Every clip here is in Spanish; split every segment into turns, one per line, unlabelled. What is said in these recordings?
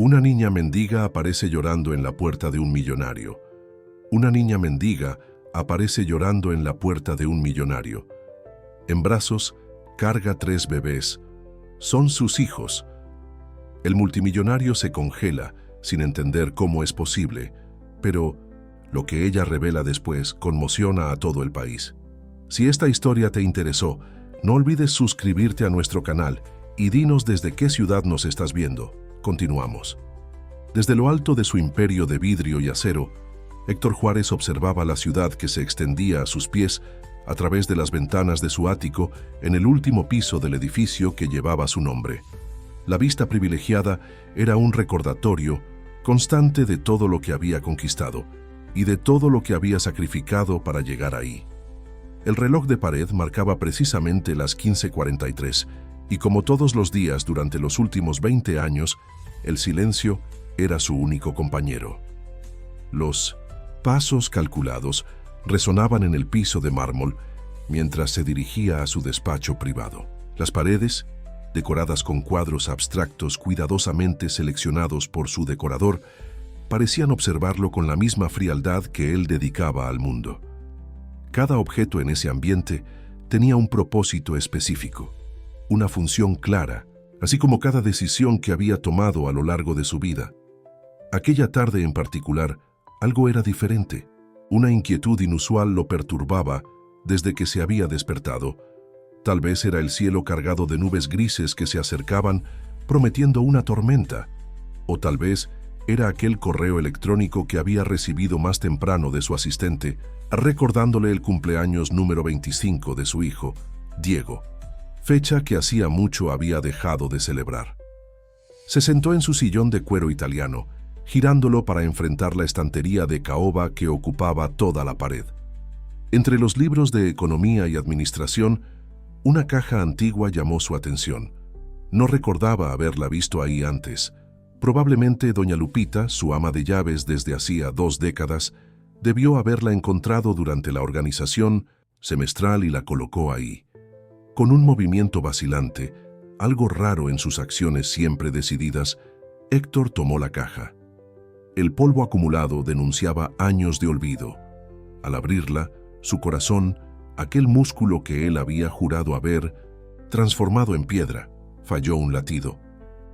Una niña mendiga aparece llorando en la puerta de un millonario. Una niña mendiga aparece llorando en la puerta de un millonario. En brazos carga 3 bebés. Son sus hijos. El multimillonario se congela sin entender cómo es posible, pero lo que ella revela después conmociona a todo el país. Si esta historia te interesó, no olvides suscribirte a nuestro canal y dinos desde qué ciudad nos estás viendo. Continuamos. Desde lo alto de su imperio de vidrio y acero, Héctor Juárez observaba la ciudad que se extendía a sus pies a través de las ventanas de su ático en el último piso del edificio que llevaba su nombre. La vista privilegiada era un recordatorio constante de todo lo que había conquistado y de todo lo que había sacrificado para llegar ahí. El reloj de pared marcaba precisamente las 15:43 y como todos los días durante los últimos 20 años, el silencio era su único compañero. Los pasos calculados resonaban en el piso de mármol mientras se dirigía a su despacho privado. Las paredes, decoradas con cuadros abstractos cuidadosamente seleccionados por su decorador, parecían observarlo con la misma frialdad que él dedicaba al mundo. Cada objeto en ese ambiente tenía un propósito específico, una función clara, así como cada decisión que había tomado a lo largo de su vida. Aquella tarde en particular, algo era diferente. Una inquietud inusual lo perturbaba desde que se había despertado. Tal vez era el cielo cargado de nubes grises que se acercaban, prometiendo una tormenta. O tal vez era aquel correo electrónico que había recibido más temprano de su asistente, recordándole el cumpleaños número 25 de su hijo, Diego, fecha que hacía mucho había dejado de celebrar. Se sentó en su sillón de cuero italiano, girándolo para enfrentar la estantería de caoba que ocupaba toda la pared. Entre los libros de economía y administración, una caja antigua llamó su atención. No recordaba haberla visto ahí antes. Probablemente doña Lupita, su ama de llaves desde hacía 2 décadas, debió haberla encontrado durante la organización semestral y la colocó ahí. Con un movimiento vacilante, algo raro en sus acciones siempre decididas, Héctor tomó la caja. El polvo acumulado denunciaba años de olvido. Al abrirla, su corazón, aquel músculo que él había jurado haber transformado en piedra, falló un latido.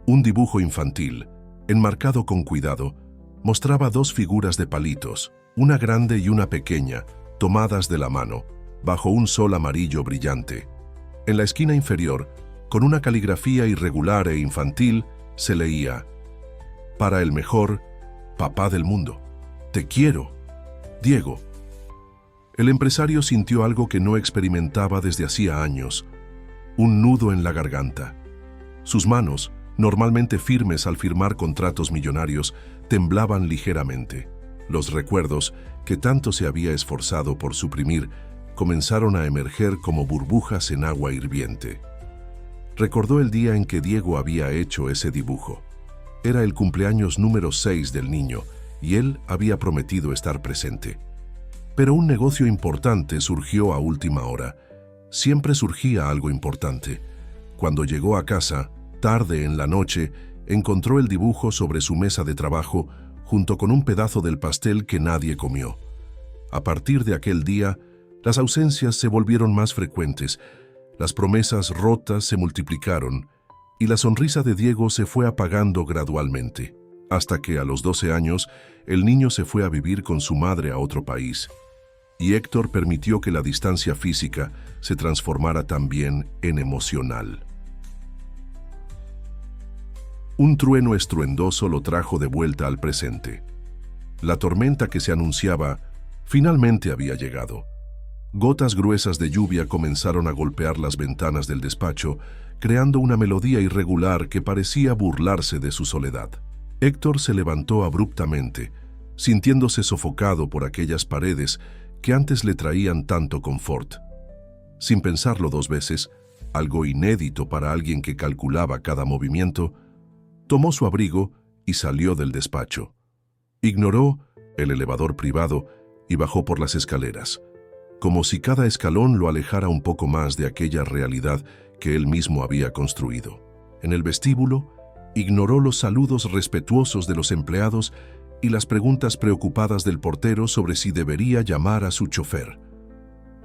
Un dibujo infantil, enmarcado con cuidado, mostraba 2 figuras de palitos, una grande y una pequeña, tomadas de la mano, bajo un sol amarillo brillante. En la esquina inferior, con una caligrafía irregular e infantil, se leía: «Para el mejor papá del mundo. Te quiero, Diego». El empresario sintió algo que no experimentaba desde hacía años, un nudo en la garganta. Sus manos, normalmente firmes al firmar contratos millonarios, temblaban ligeramente. Los recuerdos, que tanto se había esforzado por suprimir, comenzaron a emerger como burbujas en agua hirviente. Recordó el día en que Diego había hecho ese dibujo. Era el cumpleaños número 6 del niño, y él había prometido estar presente. Pero un negocio importante surgió a última hora. Siempre surgía algo importante. Cuando llegó a casa, tarde en la noche, encontró el dibujo sobre su mesa de trabajo, junto con un pedazo del pastel que nadie comió. A partir de aquel día, las ausencias se volvieron más frecuentes, las promesas rotas se multiplicaron, y la sonrisa de Diego se fue apagando gradualmente, hasta que a los 12 años, el niño se fue a vivir con su madre a otro país. Y Héctor permitió que la distancia física se transformara también en emocional. Un trueno estruendoso lo trajo de vuelta al presente. La tormenta que se anunciaba finalmente había llegado. Gotas gruesas de lluvia comenzaron a golpear las ventanas del despacho, creando una melodía irregular que parecía burlarse de su soledad. Héctor se levantó abruptamente, sintiéndose sofocado por aquellas paredes que antes le traían tanto confort. Sin pensarlo 2 veces, algo inédito para alguien que calculaba cada movimiento, tomó su abrigo y salió del despacho. Ignoró el elevador privado y bajó por las escaleras, como si cada escalón lo alejara un poco más de aquella realidad que él mismo había construido. En el vestíbulo, Ignoró los saludos respetuosos de los empleados y las preguntas preocupadas del portero sobre si debería llamar a su chofer.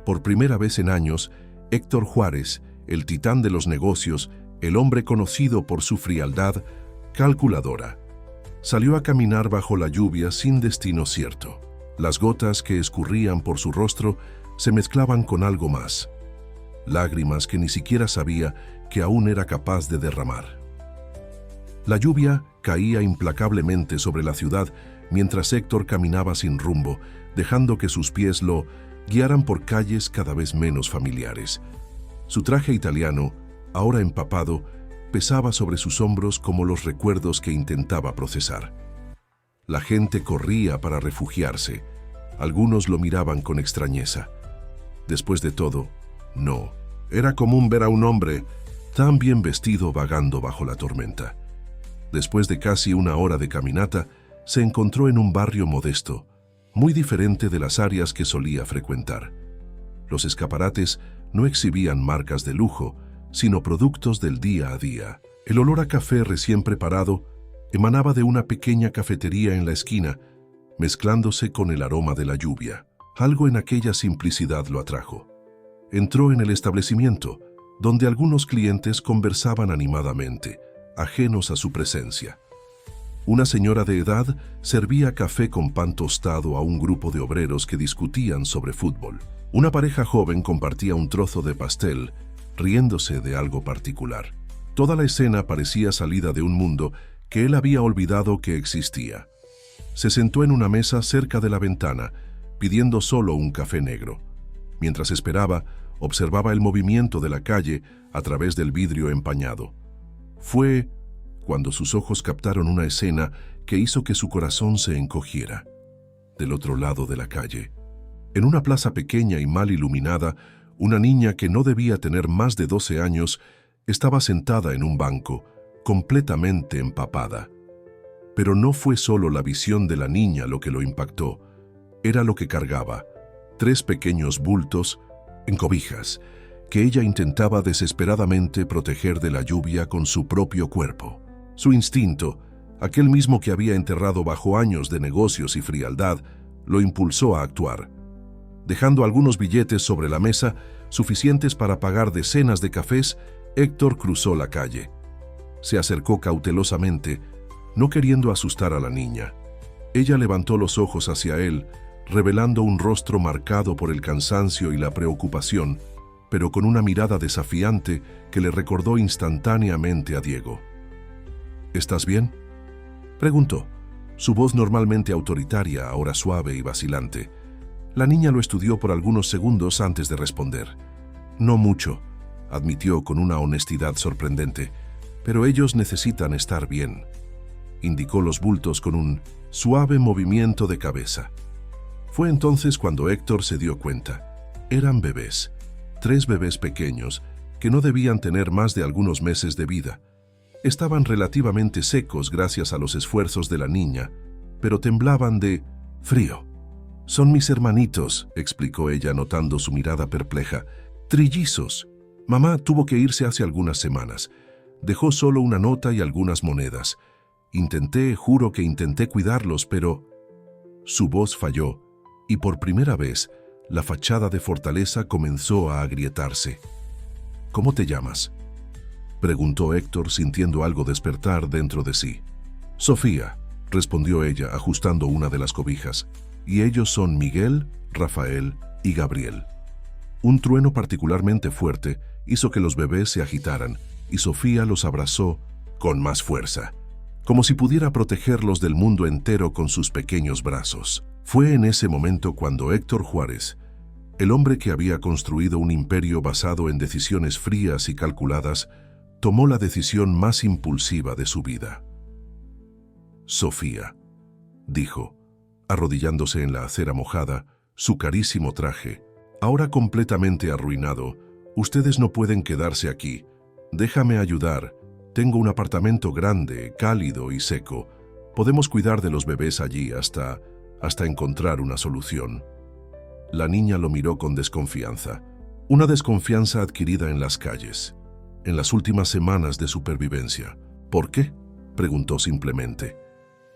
Por primera vez en años, Héctor Juárez, el titán de los negocios, el hombre conocido por su frialdad calculadora, salió a caminar bajo la lluvia sin destino cierto. Las gotas que escurrían por su rostro se mezclaban con algo más, lágrimas que ni siquiera sabía que aún era capaz de derramar. La lluvia caía implacablemente sobre la ciudad mientras Héctor caminaba sin rumbo, dejando que sus pies lo guiaran por calles cada vez menos familiares. Su traje italiano, ahora empapado, pesaba sobre sus hombros como los recuerdos que intentaba procesar. La gente corría para refugiarse. Algunos lo miraban con extrañeza. Después de todo, no. Era común ver a un hombre tan bien vestido vagando bajo la tormenta. Después de casi una hora de caminata, se encontró en un barrio modesto, muy diferente de las áreas que solía frecuentar. Los escaparates no exhibían marcas de lujo, sino productos del día a día. El olor a café recién preparado emanaba de una pequeña cafetería en la esquina, mezclándose con el aroma de la lluvia. Algo en aquella simplicidad lo atrajo. Entró en el establecimiento, donde algunos clientes conversaban animadamente, ajenos a su presencia. Una señora de edad servía café con pan tostado a un grupo de obreros que discutían sobre fútbol. Una pareja joven compartía un trozo de pastel, riéndose de algo particular. Toda la escena parecía salida de un mundo que él había olvidado que existía. Se sentó en una mesa cerca de la ventana, pidiendo solo un café negro. Mientras esperaba, observaba el movimiento de la calle a través del vidrio empañado. Fue cuando sus ojos captaron una escena que hizo que su corazón se encogiera. Del otro lado de la calle, en una plaza pequeña y mal iluminada, una niña que no debía tener más de 12 años estaba sentada en un banco, completamente empapada. Pero no fue solo la visión de la niña lo que lo impactó, era lo que cargaba, 3 pequeños bultos en cobijas, que ella intentaba desesperadamente proteger de la lluvia con su propio cuerpo. Su instinto, aquel mismo que había enterrado bajo años de negocios y frialdad, lo impulsó a actuar. Dejando algunos billetes sobre la mesa, suficientes para pagar decenas de cafés, Héctor cruzó la calle. Se acercó cautelosamente, no queriendo asustar a la niña. Ella levantó los ojos hacia él, revelando un rostro marcado por el cansancio y la preocupación, pero con una mirada desafiante que le recordó instantáneamente a Diego. ¿Estás bien?, preguntó, su voz normalmente autoritaria, ahora suave y vacilante. La niña lo estudió por algunos segundos antes de responder. No mucho, admitió con una honestidad sorprendente, pero ellos necesitan estar bien. Indicó los bultos con un suave movimiento de cabeza. Fue entonces cuando Héctor se dio cuenta. Eran bebés. 3 bebés pequeños, que no debían tener más de algunos meses de vida. Estaban relativamente secos gracias a los esfuerzos de la niña, pero temblaban de frío. «Son mis hermanitos», explicó ella notando su mirada perpleja. «Trillizos. Mamá tuvo que irse hace algunas semanas. Dejó solo una nota y algunas monedas. Juro que intenté cuidarlos, pero...» Su voz falló, y por primera vez, la fachada de fortaleza comenzó a agrietarse. «¿Cómo te llamas?», preguntó Héctor sintiendo algo despertar dentro de sí. «Sofía», respondió ella ajustando una de las cobijas. «Y ellos son Miguel, Rafael y Gabriel». Un trueno particularmente fuerte hizo que los bebés se agitaran y Sofía los abrazó con más fuerza, como si pudiera protegerlos del mundo entero con sus pequeños brazos. Fue en ese momento cuando Héctor Juárez, el hombre que había construido un imperio basado en decisiones frías y calculadas, tomó la decisión más impulsiva de su vida. «Sofía», dijo, arrodillándose en la acera mojada, su carísimo traje, ahora completamente arruinado. «Ustedes no pueden quedarse aquí. Déjame ayudar. Tengo un apartamento grande, cálido y seco. Podemos cuidar de los bebés allí hasta encontrar una solución». La niña lo miró con desconfianza, una desconfianza adquirida en las calles, en las últimas semanas de supervivencia. «¿Por qué?», preguntó simplemente.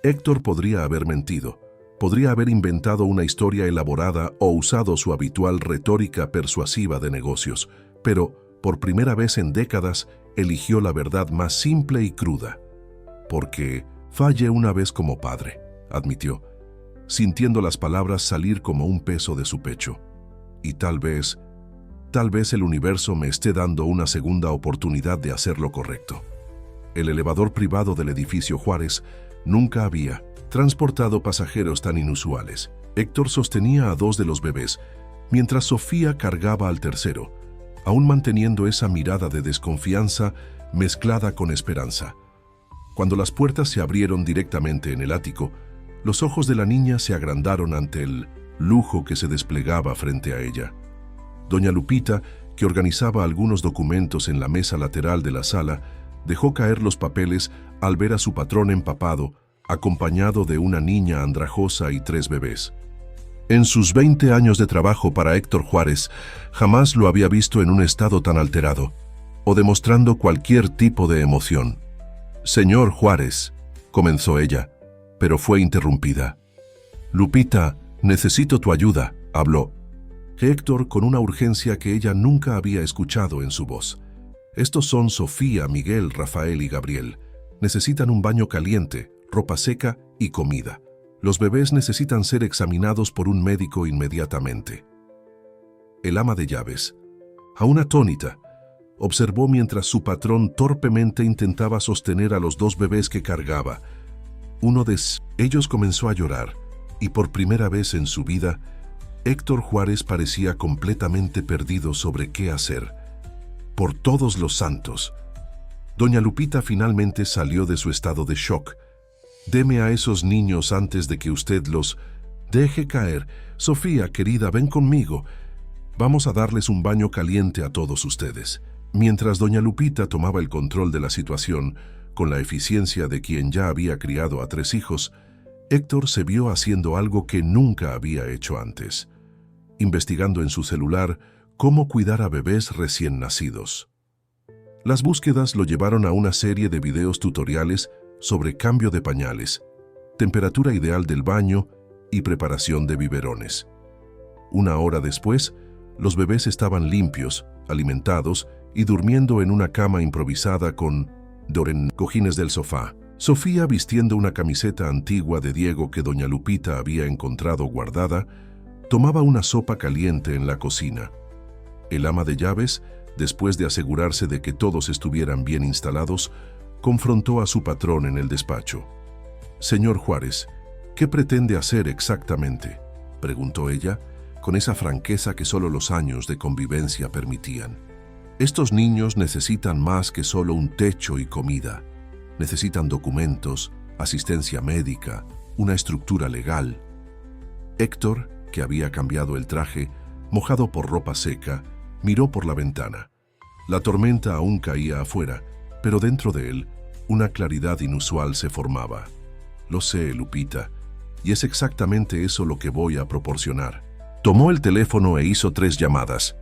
Héctor podría haber mentido, podría haber inventado una historia elaborada o usado su habitual retórica persuasiva de negocios, pero, por primera vez en décadas, eligió la verdad más simple y cruda. Porque fallé una vez como padre, admitió, sintiendo las palabras salir como un peso de su pecho. Y tal vez el universo me esté dando una segunda oportunidad de hacer lo correcto. El elevador privado del edificio Juárez nunca había transportado pasajeros tan inusuales. Héctor sostenía a 2 de los bebés, mientras Sofía cargaba al tercero, aún manteniendo esa mirada de desconfianza mezclada con esperanza. Cuando las puertas se abrieron directamente en el ático, los ojos de la niña se agrandaron ante el lujo que se desplegaba frente a ella. Doña Lupita, que organizaba algunos documentos en la mesa lateral de la sala, dejó caer los papeles al ver a su patrón empapado, acompañado de una niña andrajosa y 3 bebés. En sus 20 años de trabajo para Héctor Juárez, jamás lo había visto en un estado tan alterado, o demostrando cualquier tipo de emoción. «Señor Juárez», comenzó ella, pero fue interrumpida. «Lupita, necesito tu ayuda», habló Héctor con una urgencia que ella nunca había escuchado en su voz. «Estos son Sofía, Miguel, Rafael y Gabriel. Necesitan un baño caliente, ropa seca y comida. Los bebés necesitan ser examinados por un médico inmediatamente». El ama de llaves, aún atónita, observó mientras su patrón torpemente intentaba sostener a los 2 bebés que cargaba. Uno de ellos comenzó a llorar, y por primera vez en su vida, Héctor Juárez parecía completamente perdido sobre qué hacer. Por todos los santos. Doña Lupita finalmente salió de su estado de shock. «Deme a esos niños antes de que usted los deje caer. Sofía, querida, ven conmigo. Vamos a darles un baño caliente a todos ustedes». Mientras doña Lupita tomaba el control de la situación, con la eficiencia de quien ya había criado a 3 hijos, Héctor se vio haciendo algo que nunca había hecho antes, investigando en su celular cómo cuidar a bebés recién nacidos. Las búsquedas lo llevaron a una serie de videos tutoriales sobre cambio de pañales, temperatura ideal del baño y preparación de biberones. 1 hora después, los bebés estaban limpios, alimentados y durmiendo en una cama improvisada con cojines del sofá. Sofía, vistiendo una camiseta antigua de Diego que doña Lupita había encontrado guardada, tomaba una sopa caliente en la cocina. El ama de llaves, después de asegurarse de que todos estuvieran bien instalados, confrontó a su patrón en el despacho. «Señor Juárez, ¿qué pretende hacer exactamente?», preguntó ella, con esa franqueza que solo los años de convivencia permitían. «Estos niños necesitan más que solo un techo y comida. Necesitan documentos, asistencia médica, una estructura legal». Héctor, que había cambiado el traje, mojado por ropa seca, miró por la ventana. La tormenta aún caía afuera, pero dentro de él, una claridad inusual se formaba. «Lo sé, Lupita, y es exactamente eso lo que voy a proporcionar». Tomó el teléfono e hizo 3 llamadas.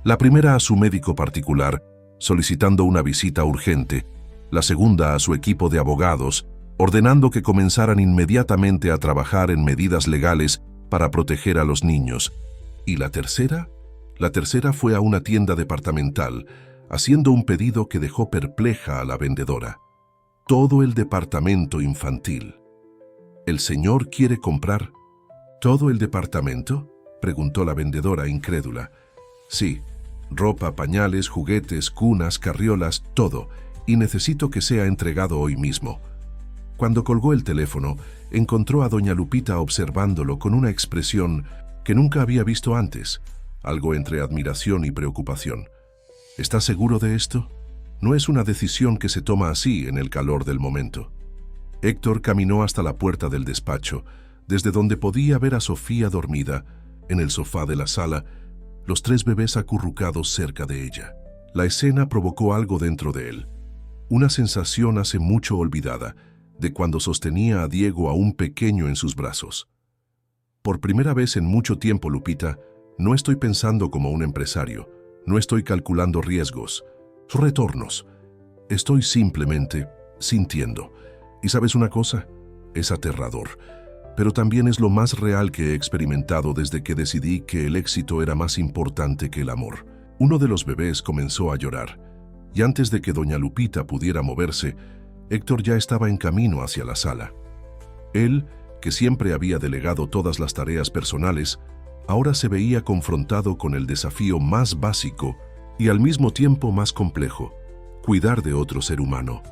La primera a su médico particular, solicitando una visita urgente. La segunda a su equipo de abogados, ordenando que comenzaran inmediatamente a trabajar en medidas legales para proteger a los niños. ¿Y la tercera? La tercera fue a una tienda departamental, haciendo un pedido que dejó perpleja a la vendedora. Todo el departamento infantil. ¿El señor quiere comprar todo el departamento?, preguntó la vendedora incrédula. «Sí, ropa, pañales, juguetes, cunas, carriolas, todo, y necesito que sea entregado hoy mismo». Cuando colgó el teléfono, encontró a doña Lupita observándolo con una expresión que nunca había visto antes, algo entre admiración y preocupación. «¿Está seguro de esto? No es una decisión que se toma así en el calor del momento». Héctor caminó hasta la puerta del despacho, desde donde podía ver a Sofía dormida, en el sofá de la sala, los 3 bebés acurrucados cerca de ella. La escena provocó algo dentro de él, una sensación hace mucho olvidada, de cuando sostenía a Diego aún pequeño en sus brazos. «Por primera vez en mucho tiempo, Lupita, no estoy pensando como un empresario, no estoy calculando riesgos, retornos. Estoy simplemente sintiendo. Y ¿sabes una cosa? Es aterrador, pero también es lo más real que he experimentado desde que decidí que el éxito era más importante que el amor. Uno de los bebés comenzó a llorar, y antes de que doña Lupita pudiera moverse, Héctor ya estaba en camino hacia la sala. Él, que siempre había delegado todas las tareas personales, ahora se veía confrontado con el desafío más básico y al mismo tiempo más complejo: cuidar de otro ser humano.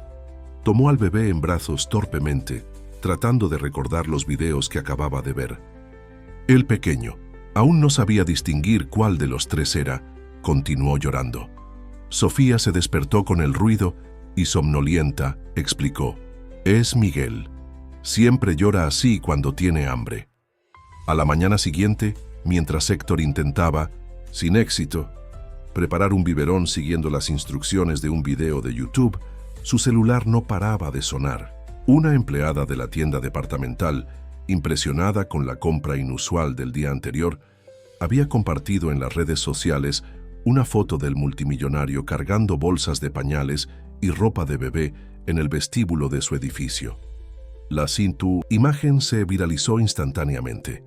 Tomó al bebé en brazos torpemente, tratando de recordar los videos que acababa de ver. El pequeño, aún no sabía distinguir cuál de los tres era, continuó llorando. Sofía se despertó con el ruido y, somnolienta, explicó: «Es Miguel. Siempre llora así cuando tiene hambre». A la mañana siguiente, mientras Héctor intentaba, sin éxito, preparar un biberón siguiendo las instrucciones de un video de YouTube, su celular no paraba de sonar. Una empleada de la tienda departamental, impresionada con la compra inusual del día anterior, había compartido en las redes sociales una foto del multimillonario cargando bolsas de pañales y ropa de bebé en el vestíbulo de su edificio. La imagen se viralizó instantáneamente.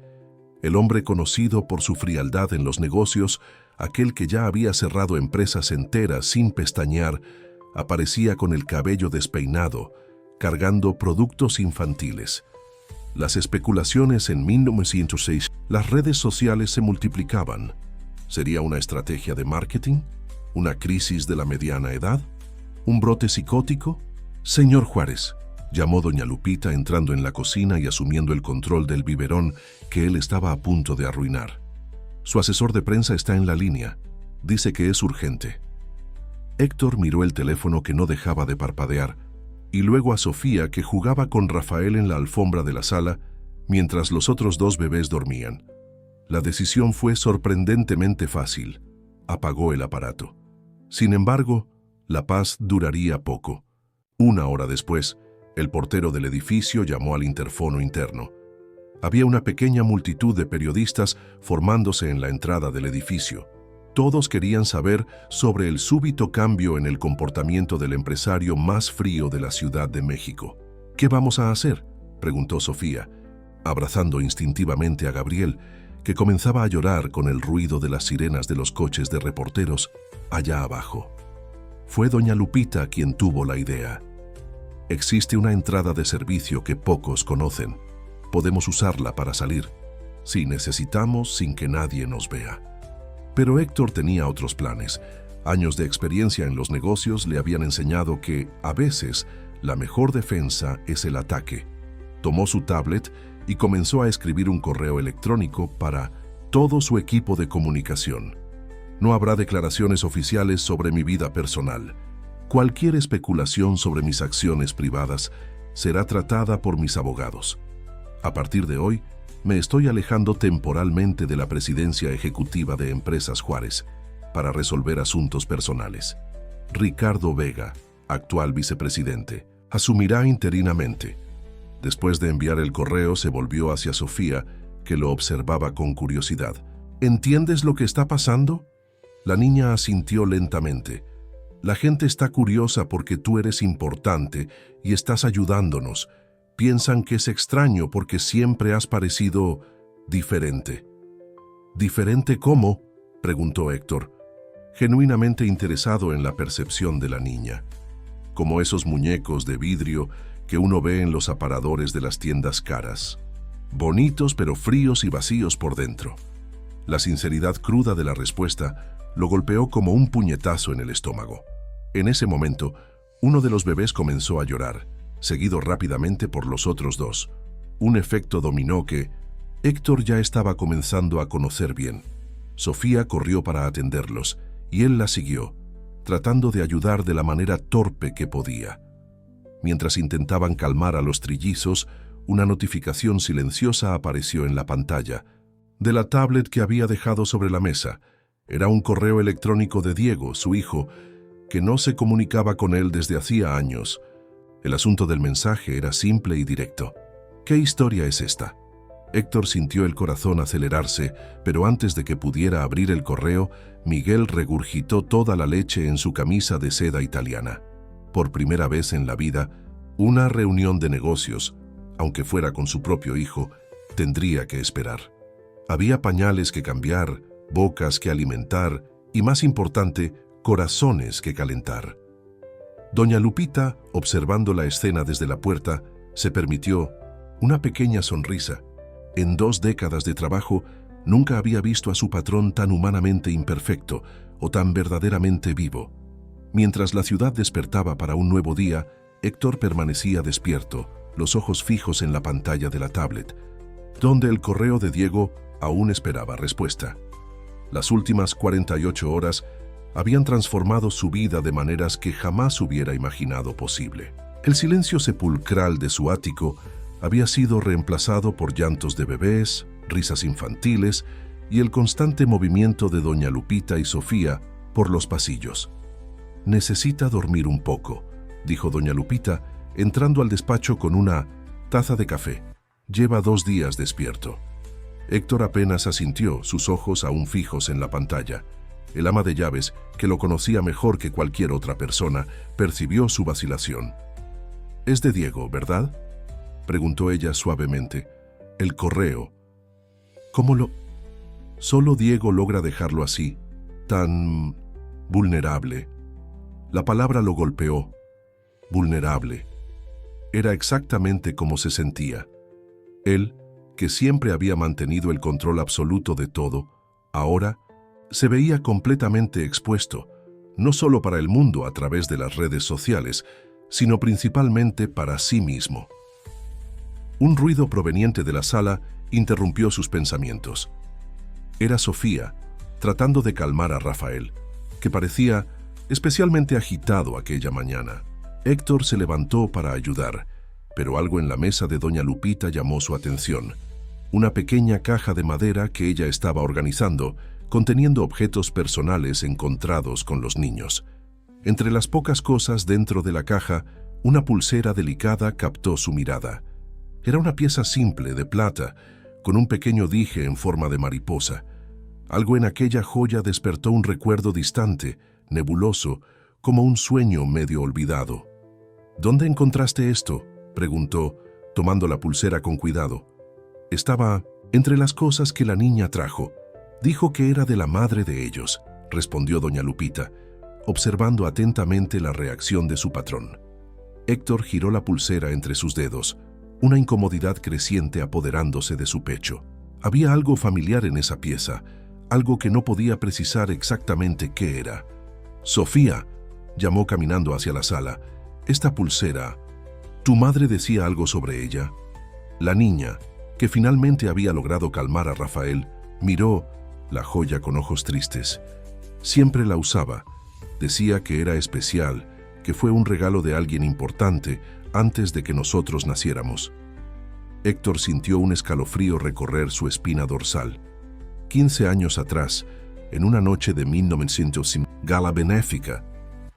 El hombre conocido por su frialdad en los negocios, aquel que ya había cerrado empresas enteras sin pestañear, aparecía con el cabello despeinado, cargando productos infantiles. Las especulaciones en 1906, las redes sociales se multiplicaban. ¿Sería una estrategia de marketing? ¿Una crisis de la mediana edad? ¿Un brote psicótico? «Señor Juárez», llamó doña Lupita entrando en la cocina y asumiendo el control del biberón que él estaba a punto de arruinar. «Su asesor de prensa está en la línea. Dice que es urgente». Héctor miró el teléfono que no dejaba de parpadear y luego a Sofía, que jugaba con Rafael en la alfombra de la sala mientras los otros dos bebés dormían. La decisión fue sorprendentemente fácil. Apagó el aparato. Sin embargo, la paz duraría poco. Una hora después, el portero del edificio llamó al interfono interno. Había una pequeña multitud de periodistas formándose en la entrada del edificio. Todos querían saber sobre el súbito cambio en el comportamiento del empresario más frío de la Ciudad de México. «¿Qué vamos a hacer?», preguntó Sofía, abrazando instintivamente a Gabriel, que comenzaba a llorar con el ruido de las sirenas de los coches de reporteros allá abajo. Fue doña Lupita quien tuvo la idea. «Existe una entrada de servicio que pocos conocen. Podemos usarla para salir, si necesitamos, sin que nadie nos vea». Pero Héctor tenía otros planes. Años de experiencia en los negocios le habían enseñado que, a veces, la mejor defensa es el ataque. Tomó su tablet y comenzó a escribir un correo electrónico para todo su equipo de comunicación. «No habrá declaraciones oficiales sobre mi vida personal. Cualquier especulación sobre mis acciones privadas será tratada por mis abogados. A partir de hoy, me estoy alejando temporalmente de la presidencia ejecutiva de Empresas Juárez para resolver asuntos personales. Ricardo Vega, actual vicepresidente, asumirá interinamente». Después de enviar el correo, se volvió hacia Sofía, que lo observaba con curiosidad. «¿Entiendes lo que está pasando?». La niña asintió lentamente. «La gente está curiosa porque tú eres importante y estás ayudándonos. Piensan que es extraño porque siempre has parecido diferente». «¿Diferente cómo?», preguntó Héctor, genuinamente interesado en la percepción de la niña. «Como esos muñecos de vidrio que uno ve en los aparadores de las tiendas caras. Bonitos pero fríos y vacíos por dentro». La sinceridad cruda de la respuesta lo golpeó como un puñetazo en el estómago. En ese momento, uno de los bebés comenzó a llorar, seguido rápidamente por los otros dos. Un efecto dominó que Héctor ya estaba comenzando a conocer bien. Sofía corrió para atenderlos y él la siguió, tratando de ayudar de la manera torpe que podía. Mientras intentaban calmar a los trillizos, una notificación silenciosa apareció en la pantalla de la tablet que había dejado sobre la mesa. Era un correo electrónico de Diego, su hijo, que no se comunicaba con él desde hacía años. El asunto del mensaje era simple y directo. «¿Qué historia es esta?». Héctor sintió el corazón acelerarse, pero antes de que pudiera abrir el correo, Miguel regurgitó toda la leche en su camisa de seda italiana. Por primera vez en la vida, Una reunión de negocios, aunque fuera con su propio hijo, tendría que esperar. Había pañales que cambiar, bocas que alimentar y, más importante, corazones que calentar. Doña Lupita, observando la escena desde la puerta, se permitió una pequeña sonrisa. En 2 décadas de trabajo, nunca había visto a su patrón tan humanamente imperfecto o tan verdaderamente vivo. Mientras la ciudad despertaba para un nuevo día, Héctor permanecía despierto, los ojos fijos en la pantalla de la tablet, donde el correo de Diego aún esperaba respuesta. Las últimas 48 horas habían transformado su vida de maneras que jamás hubiera imaginado posible. El silencio sepulcral de su ático había sido reemplazado por llantos de bebés, risas infantiles y el constante movimiento de doña Lupita y Sofía por los pasillos. «Necesita dormir un poco», dijo doña Lupita, entrando al despacho con una taza de café. «Lleva 2 días despierto». Héctor apenas asintió, sus ojos aún fijos en la pantalla. El ama de llaves, que lo conocía mejor que cualquier otra persona, percibió su vacilación. «Es de Diego, ¿verdad?», preguntó ella suavemente. «El correo. ¿Cómo lo...?» Solo Diego logra dejarlo así, tan vulnerable. La palabra lo golpeó. Vulnerable. Era exactamente como se sentía. Él, que siempre había mantenido el control absoluto de todo, ahora se veía completamente expuesto, no solo para el mundo a través de las redes sociales, sino principalmente para sí mismo. Un ruido proveniente de la sala interrumpió sus pensamientos. Era Sofía, tratando de calmar a Rafael, que parecía especialmente agitado aquella mañana. Héctor se levantó para ayudar, pero algo en la mesa de doña Lupita llamó su atención. Una pequeña caja de madera que ella estaba organizando, conteniendo objetos personales encontrados con los niños. Entre las pocas cosas dentro de la caja, una pulsera delicada captó su mirada. Era una pieza simple de plata, con un pequeño dije en forma de mariposa. Algo en aquella joya despertó un recuerdo distante, nebuloso, como un sueño medio olvidado. «¿Dónde encontraste esto?», preguntó, tomando la pulsera con cuidado. «Estaba entre las cosas que la niña trajo. Dijo que era de la madre de ellos», respondió doña Lupita, observando atentamente la reacción de su patrón. Héctor giró la pulsera entre sus dedos, una incomodidad creciente apoderándose de su pecho. Había algo familiar en esa pieza, algo que no podía precisar exactamente qué era. «Sofía», llamó caminando hacia la sala, «esta pulsera, ¿tu madre decía algo sobre ella?». La niña, que finalmente había logrado calmar a Rafael, miró la joya con ojos tristes. «Siempre la usaba. Decía que era especial, que fue un regalo de alguien importante antes de que nosotros naciéramos». Héctor sintió un escalofrío recorrer su espina dorsal. 15 años atrás, en una noche de 1905, gala benéfica,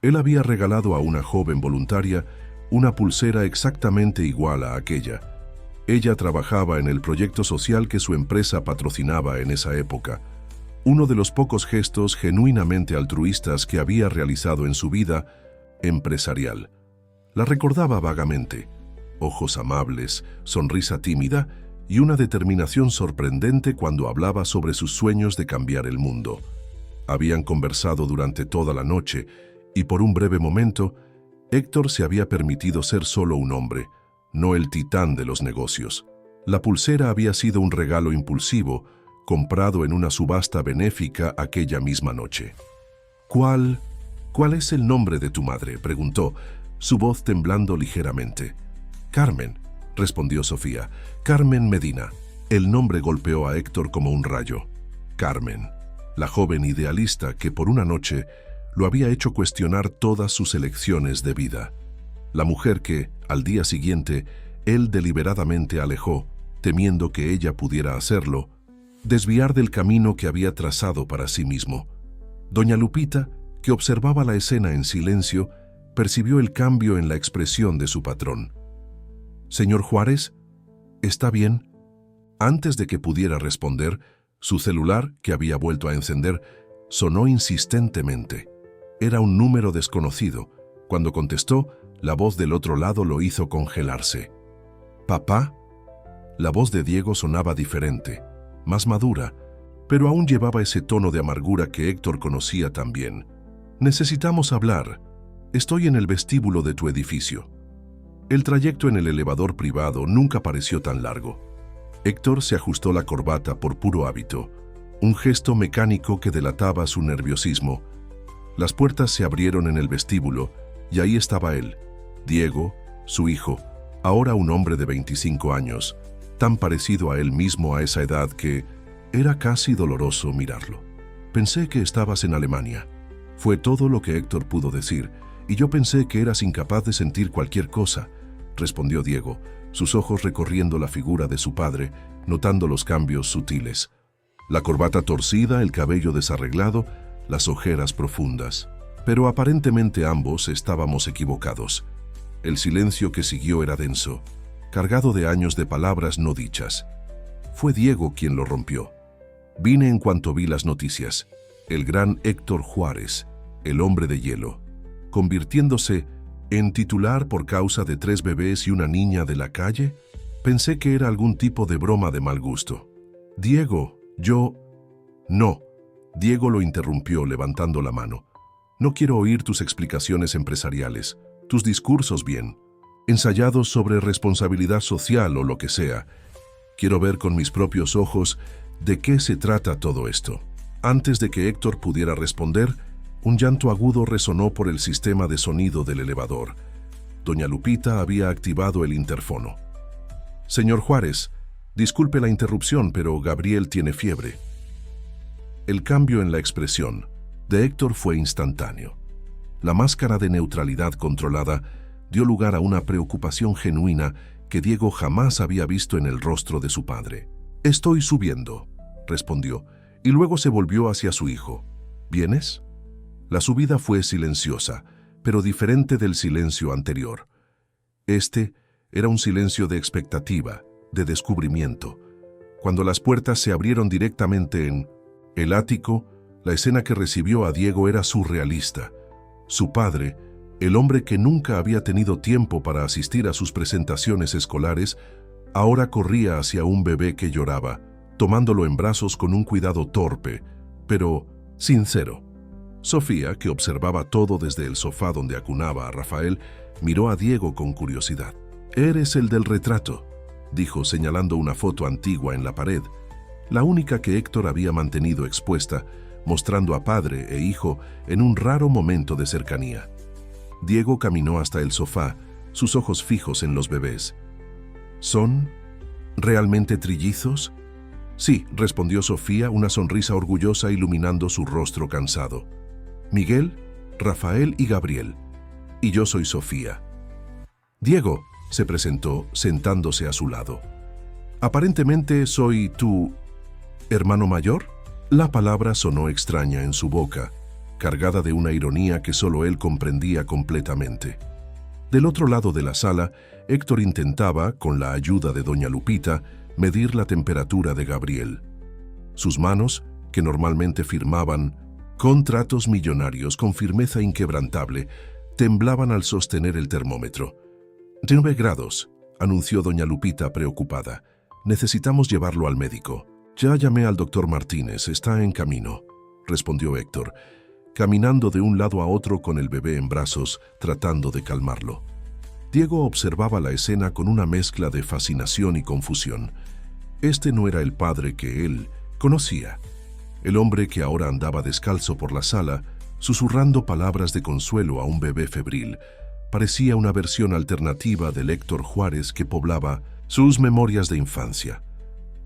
él había regalado a una joven voluntaria una pulsera exactamente igual a aquella. Ella trabajaba en el proyecto social que su empresa patrocinaba en esa época, uno de los pocos gestos genuinamente altruistas que había realizado en su vida empresarial. La recordaba vagamente: ojos amables, sonrisa tímida y una determinación sorprendente cuando hablaba sobre sus sueños de cambiar el mundo. Habían conversado durante toda la noche y por un breve momento, Héctor se había permitido ser solo un hombre, no el titán de los negocios. La pulsera había sido un regalo impulsivo, comprado en una subasta benéfica aquella misma noche. ¿Cuál es el nombre de tu madre?», preguntó, su voz temblando ligeramente. «Carmen», respondió Sofía. «Carmen Medina». El nombre golpeó a Héctor como un rayo. Carmen, la joven idealista que por una noche lo había hecho cuestionar todas sus elecciones de vida. La mujer que, al día siguiente, él deliberadamente alejó, temiendo que ella pudiera hacerlo, desviar del camino que había trazado para sí mismo. Doña Lupita, que observaba la escena en silencio, percibió el cambio en la expresión de su patrón. «Señor Juárez, ¿está bien?». Antes de que pudiera responder, su celular, que había vuelto a encender, sonó insistentemente. Era un número desconocido. Cuando contestó, La voz del otro lado lo hizo congelarse. «¿Papá?» La voz de Diego sonaba diferente, más madura, pero aún llevaba ese tono de amargura que Héctor conocía tan bien. «Necesitamos hablar. Estoy en el vestíbulo de tu edificio». El trayecto en el elevador privado nunca pareció tan largo. Héctor se ajustó la corbata por puro hábito, un gesto mecánico que delataba su nerviosismo. Las puertas se abrieron en el vestíbulo y ahí estaba él, Diego, su hijo, ahora un hombre de 25 años, tan parecido a él mismo a esa edad que era casi doloroso mirarlo. «Pensé que estabas en Alemania». Fue todo lo que Héctor pudo decir, y yo pensé que eras incapaz de sentir cualquier cosa, respondió Diego, sus ojos recorriendo la figura de su padre, notando los cambios sutiles. La corbata torcida, el cabello desarreglado, las ojeras profundas. Pero aparentemente ambos estábamos equivocados. El silencio que siguió era denso, cargado de años de palabras no dichas. Fue Diego quien lo rompió. «Vine en cuanto vi las noticias. El gran Héctor Juárez, el hombre de hielo, convirtiéndose en titular por causa de 3 bebés y una niña de la calle». Pensé que era algún tipo de broma de mal gusto. «Diego, yo...» «No», Diego lo interrumpió levantando la mano. «No quiero oír tus explicaciones empresariales, tus discursos bien, ensayados sobre responsabilidad social o lo que sea. Quiero ver con mis propios ojos de qué se trata todo esto». Antes de que Héctor pudiera responder, un llanto agudo resonó por el sistema de sonido del elevador. Doña Lupita había activado el interfono. «Señor Juárez, disculpe la interrupción, pero Gabriel tiene fiebre». El cambio en la expresión de Héctor fue instantáneo. La máscara de neutralidad controlada dio lugar a una preocupación genuina que Diego jamás había visto en el rostro de su padre. «Estoy subiendo», respondió, y luego se volvió hacia su hijo. «¿Vienes?». La subida fue silenciosa, pero diferente del silencio anterior. Este era un silencio de expectativa, de descubrimiento. Cuando las puertas se abrieron directamente en el ático, la escena que recibió a Diego era surrealista. Su padre, el hombre que nunca había tenido tiempo para asistir a sus presentaciones escolares, ahora corría hacia un bebé que lloraba, tomándolo en brazos con un cuidado torpe, pero sincero. Sofía, que observaba todo desde el sofá donde acunaba a Rafael, miró a Diego con curiosidad. «Eres el del retrato», dijo señalando una foto antigua en la pared, la única que Héctor había mantenido expuesta, mostrando a padre e hijo en un raro momento de cercanía. Diego caminó hasta el sofá, sus ojos fijos en los bebés. «¿Son realmente trillizos?». «Sí», respondió Sofía, una sonrisa orgullosa iluminando su rostro cansado. «Miguel, Rafael y Gabriel. Y yo soy Sofía». «Diego», se presentó, sentándose a su lado. «Aparentemente soy tu hermano mayor». La palabra sonó extraña en su boca, cargada de una ironía que solo él comprendía completamente. Del otro lado de la sala, Héctor intentaba, con la ayuda de doña Lupita, medir la temperatura de Gabriel. Sus manos, que normalmente firmaban contratos millonarios con firmeza inquebrantable, temblaban al sostener el termómetro. «9 grados», anunció doña Lupita preocupada. «Necesitamos llevarlo al médico». «Ya llamé al doctor Martínez, está en camino», respondió Héctor, caminando de un lado a otro con el bebé en brazos, tratando de calmarlo. Diego observaba la escena con una mezcla de fascinación y confusión. Este no era el padre que él conocía. El hombre que ahora andaba descalzo por la sala, susurrando palabras de consuelo a un bebé febril, parecía una versión alternativa del Héctor Juárez que poblaba sus memorias de infancia.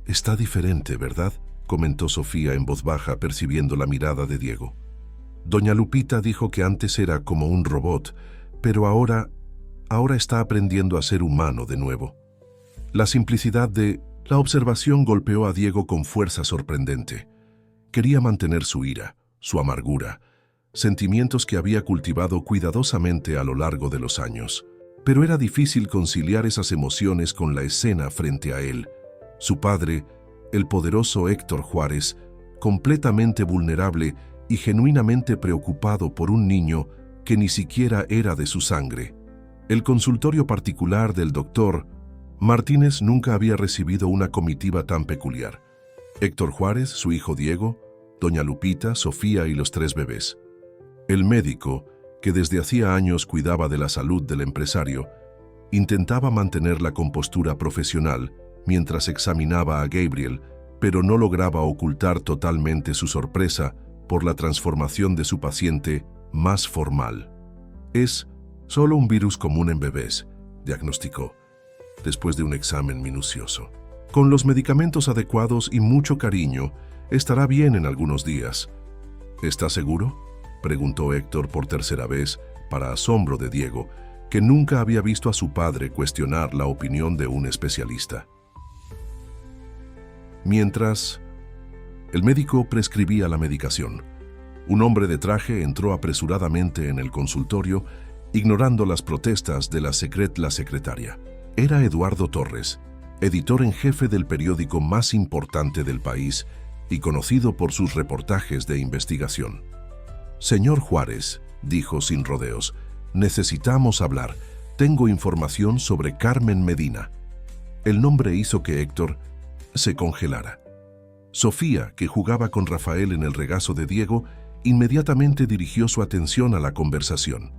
«Está diferente, ¿verdad?», comentó Sofía en voz baja, percibiendo la mirada de Diego. Doña Lupita dijo que antes era como un robot, pero ahora está aprendiendo a ser humano de nuevo. La simplicidad de la observación golpeó a Diego con fuerza sorprendente. Quería mantener su ira, su amargura, sentimientos que había cultivado cuidadosamente a lo largo de los años. Pero era difícil conciliar esas emociones con la escena frente a él. Su padre, el poderoso Héctor Juárez, completamente vulnerable y genuinamente preocupado por un niño que ni siquiera era de su sangre. El consultorio particular del doctor Martínez nunca había recibido una comitiva tan peculiar. Héctor Juárez, su hijo Diego, doña Lupita, Sofía y los 3 bebés. El médico, que desde hacía años cuidaba de la salud del empresario, intentaba mantener la compostura profesional mientras examinaba a Gabriel, pero no lograba ocultar totalmente su sorpresa por la transformación de su paciente más formal. Es solo un virus común en bebés, diagnosticó, después de un examen minucioso. Con los medicamentos adecuados y mucho cariño, estará bien en algunos días. ¿Estás seguro?, preguntó Héctor por tercera vez, para asombro de Diego, que nunca había visto a su padre cuestionar la opinión de un especialista. Mientras el médico prescribía la medicación, un hombre de traje entró apresuradamente en el consultorio, ignorando las protestas de la secretaria. Era Eduardo Torres, editor en jefe del periódico más importante del país y conocido por sus reportajes de investigación. «Señor Juárez», dijo sin rodeos, «necesitamos hablar. Tengo información sobre Carmen Medina». El nombre hizo que Héctor se congelara. Sofía, que jugaba con Rafael en el regazo de Diego, inmediatamente dirigió su atención a la conversación.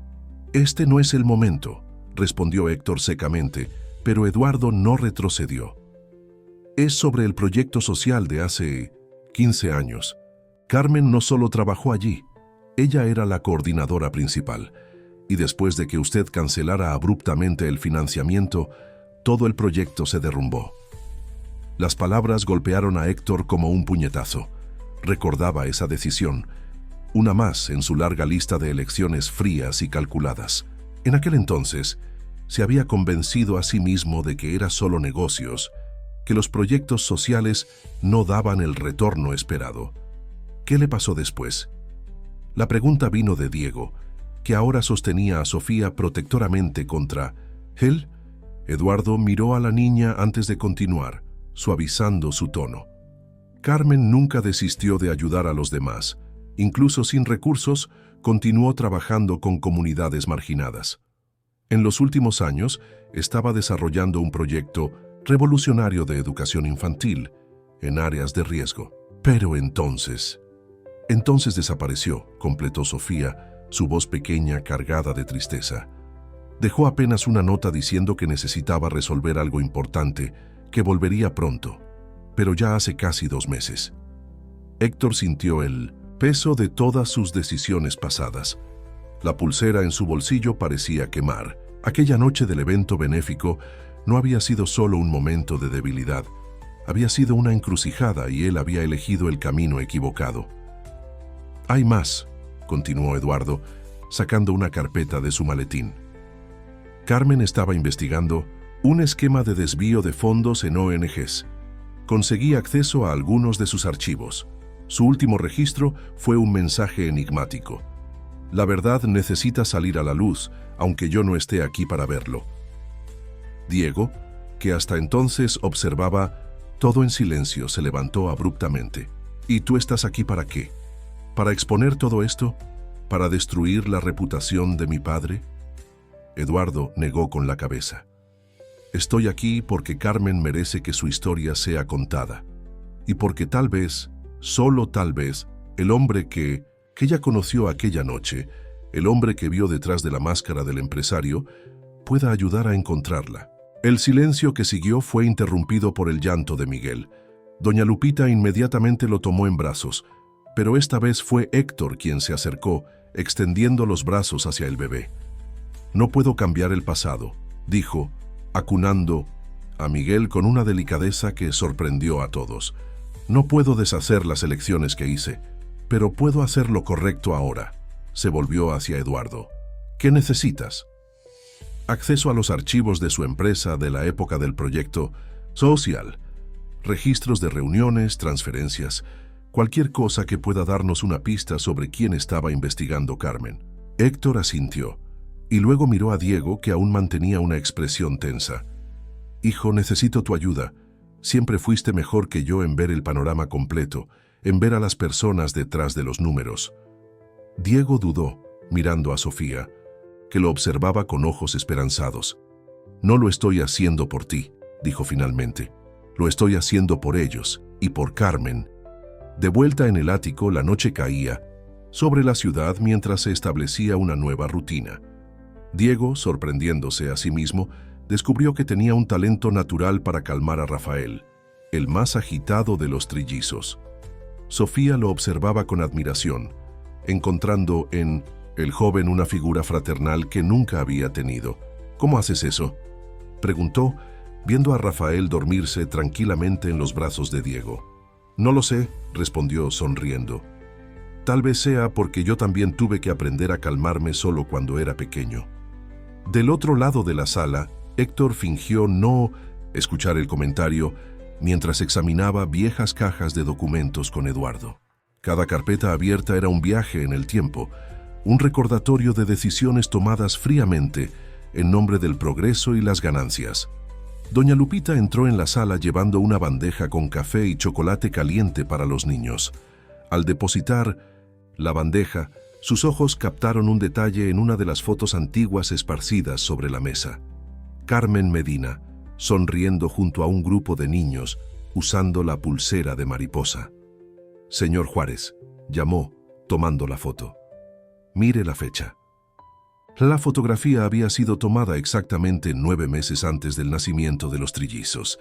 «Este no es el momento», respondió Héctor secamente, pero Eduardo no retrocedió. «Es sobre el proyecto social de hace 15 años. Carmen no solo trabajó allí, ella era la coordinadora principal, y después de que usted cancelara abruptamente el financiamiento, todo el proyecto se derrumbó». Las palabras golpearon a Héctor como un puñetazo. Recordaba esa decisión, una más en su larga lista de elecciones frías y calculadas. En aquel entonces, se había convencido a sí mismo de que era solo negocios, que los proyectos sociales no daban el retorno esperado. ¿Qué le pasó después? La pregunta vino de Diego, que ahora sostenía a Sofía protectoramente contra él. Eduardo miró a la niña antes de continuar, suavizando su tono. Carmen nunca desistió de ayudar a los demás. Incluso sin recursos, continuó trabajando con comunidades marginadas. En los últimos años, estaba desarrollando un proyecto revolucionario de educación infantil en áreas de riesgo. Pero entonces desapareció, completó Sofía, su voz pequeña cargada de tristeza. Dejó apenas una nota diciendo que necesitaba resolver algo importante, que volvería pronto, pero ya hace casi 2 meses. Héctor sintió el peso de todas sus decisiones pasadas. La pulsera en su bolsillo parecía quemar. Aquella noche del evento benéfico no había sido solo un momento de debilidad, había sido una encrucijada y él había elegido el camino equivocado. «Hay más», continuó Eduardo, sacando una carpeta de su maletín. Carmen estaba investigando un esquema de desvío de fondos en ONGs. Conseguí acceso a algunos de sus archivos. Su último registro fue un mensaje enigmático. «La verdad necesita salir a la luz, aunque yo no esté aquí para verlo». Diego, que hasta entonces observaba todo en silencio, se levantó abruptamente. «¿Y tú estás aquí para qué? ¿Para exponer todo esto? ¿Para destruir la reputación de mi padre?» Eduardo negó con la cabeza. «Estoy aquí porque Carmen merece que su historia sea contada, y porque tal vez, solo tal vez, el hombre que ella conoció aquella noche, el hombre que vio detrás de la máscara del empresario, pueda ayudar a encontrarla». El silencio que siguió fue interrumpido por el llanto de Miguel. Doña Lupita inmediatamente lo tomó en brazos, pero esta vez fue Héctor quien se acercó, extendiendo los brazos hacia el bebé. «No puedo cambiar el pasado», dijo, acunando a Miguel con una delicadeza que sorprendió a todos. «No puedo deshacer las elecciones que hice, pero puedo hacer lo correcto ahora». Se volvió hacia Eduardo. «¿Qué necesitas?» «Acceso a los archivos de su empresa de la época del proyecto social, registros de reuniones, transferencias, cualquier cosa que pueda darnos una pista sobre quién estaba investigando Carmen». Héctor asintió, y luego miró a Diego, que aún mantenía una expresión tensa. «Hijo, necesito tu ayuda. Siempre fuiste mejor que yo en ver el panorama completo, en ver a las personas detrás de los números». Diego dudó, mirando a Sofía. que lo observaba con ojos esperanzados. «No lo estoy haciendo por ti», dijo finalmente. «Lo estoy haciendo por ellos y por Carmen». De vuelta en el ático, la noche caía sobre la ciudad mientras se establecía una nueva rutina. Diego, sorprendiéndose a sí mismo, descubrió que tenía un talento natural para calmar a Rafael, el más agitado de los trillizos. Sofía lo observaba con admiración, encontrando en el joven una figura fraternal que nunca había tenido. «¿Cómo haces eso?», preguntó, viendo a Rafael dormirse tranquilamente en los brazos de Diego. «No lo sé», respondió sonriendo. «Tal vez sea porque yo también tuve que aprender a calmarme solo cuando era pequeño». Del otro lado de la sala, Héctor fingió no escuchar el comentario mientras examinaba viejas cajas de documentos con Eduardo. Cada carpeta abierta era un viaje en el tiempo, un recordatorio de decisiones tomadas fríamente en nombre del progreso y las ganancias. Doña Lupita entró en la sala llevando una bandeja con café y chocolate caliente para los niños. Al depositar la bandeja, sus ojos captaron un detalle en una de las fotos antiguas esparcidas sobre la mesa. Carmen Medina, sonriendo junto a un grupo de niños, usando la pulsera de mariposa. «Señor Juárez», llamó, tomando la foto. «Mire la fecha». La fotografía había sido tomada exactamente 9 meses antes del nacimiento de los trillizos.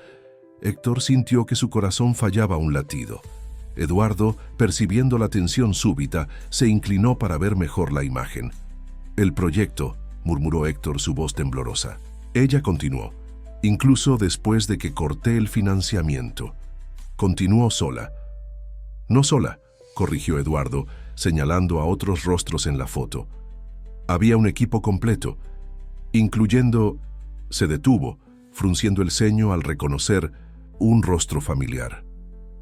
Héctor sintió que su corazón fallaba un latido. Eduardo, percibiendo la tensión súbita, se inclinó para ver mejor la imagen. «El proyecto», murmuró Héctor, su voz temblorosa. Ella continuó. «Incluso después de que corté el financiamiento». Continuó sola. «No sola», corrigió Eduardo, señalando a otros rostros en la foto. «Había un equipo completo, incluyendo...». Se detuvo, frunciendo el ceño al reconocer un rostro familiar.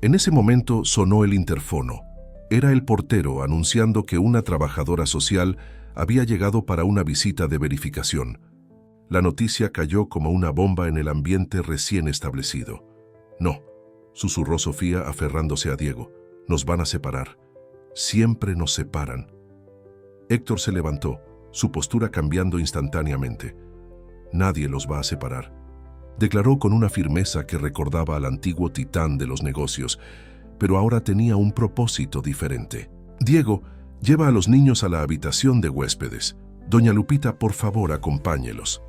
En ese momento sonó el interfono. Era el portero anunciando que una trabajadora social había llegado para una visita de verificación. La noticia cayó como una bomba en el ambiente recién establecido. «No», susurró Sofía aferrándose a Diego. «Nos van a separar. Siempre nos separan». Héctor se levantó, su postura cambiando instantáneamente. «Nadie los va a separar», declaró con una firmeza que recordaba al antiguo titán de los negocios, pero ahora tenía un propósito diferente. «Diego, lleva a los niños a la habitación de huéspedes. Doña Lupita, por favor, acompáñelos».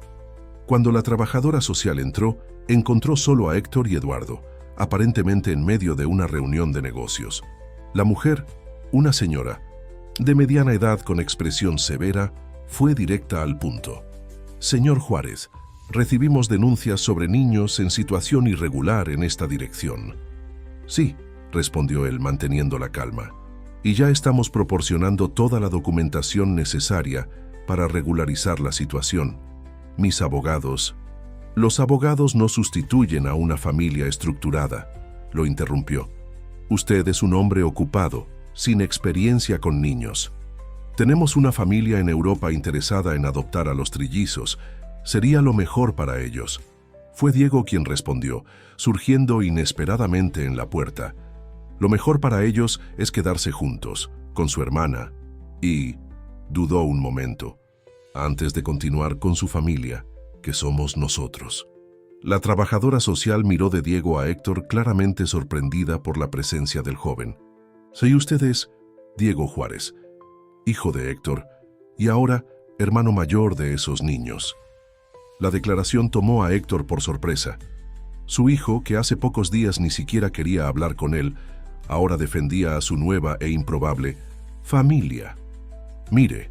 Cuando la trabajadora social entró, encontró solo a Héctor y Eduardo, aparentemente en medio de una reunión de negocios. La mujer, una señora, de mediana edad con expresión severa, fue directa al punto. «Señor Juárez, recibimos denuncias sobre niños en situación irregular en esta dirección». «Sí», respondió él manteniendo la calma, «y ya estamos proporcionando toda la documentación necesaria para regularizar la situación. Mis abogados...». «Los abogados no sustituyen a una familia estructurada», lo interrumpió. «Usted es un hombre ocupado, sin experiencia con niños. Tenemos una familia en Europa interesada en adoptar a los trillizos. Sería lo mejor para ellos». Fue Diego quien respondió, surgiendo inesperadamente en la puerta. «Lo mejor para ellos es quedarse juntos, con su hermana». Y dudó un momento, antes de continuar con su familia, que somos nosotros. La trabajadora social miró de Diego a Héctor claramente sorprendida por la presencia del joven. «Sí, usted es Diego Juárez, hijo de Héctor, y ahora hermano mayor de esos niños». La declaración tomó a Héctor por sorpresa. Su hijo, que hace pocos días ni siquiera quería hablar con él, ahora defendía a su nueva e improbable familia. «Mire»,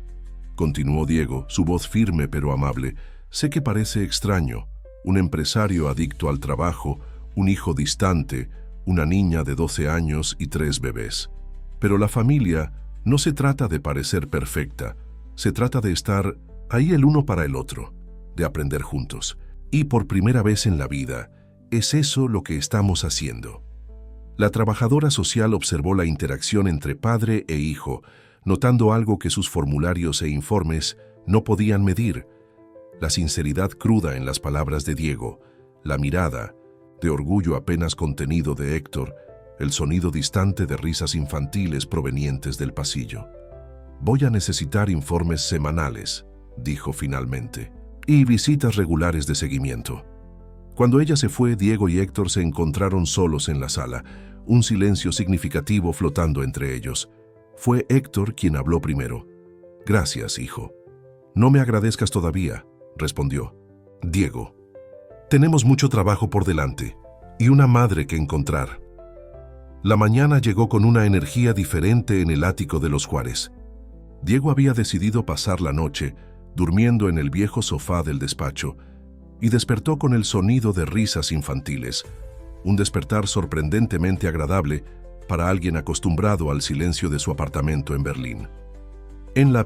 continuó Diego, su voz firme pero amable, «sé que parece extraño, un empresario adicto al trabajo, un hijo distante, una niña de 12 años y 3 bebés. Pero la familia no se trata de parecer perfecta, se trata de estar ahí el uno para el otro, de aprender juntos. Y por primera vez en la vida, es eso lo que estamos haciendo». La trabajadora social observó la interacción entre padre e hijo, notando algo que sus formularios e informes no podían medir: la sinceridad cruda en las palabras de Diego, la mirada de orgullo apenas contenido de Héctor, el sonido distante de risas infantiles provenientes del pasillo. «Voy a necesitar informes semanales», dijo finalmente. Y visitas regulares de seguimiento. Cuando ella se fue, Diego y Héctor se encontraron solos en la sala, un silencio significativo flotando entre ellos. Fue Héctor quien habló primero. «Gracias, hijo». «No me agradezcas todavía», respondió. «Diego, tenemos mucho trabajo por delante y una madre que encontrar». La mañana llegó con una energía diferente en el ático de los Juárez. Diego había decidido pasar la noche durmiendo en el viejo sofá del despacho y despertó con el sonido de risas infantiles, un despertar sorprendentemente agradable para alguien acostumbrado al silencio de su apartamento en Berlín. En la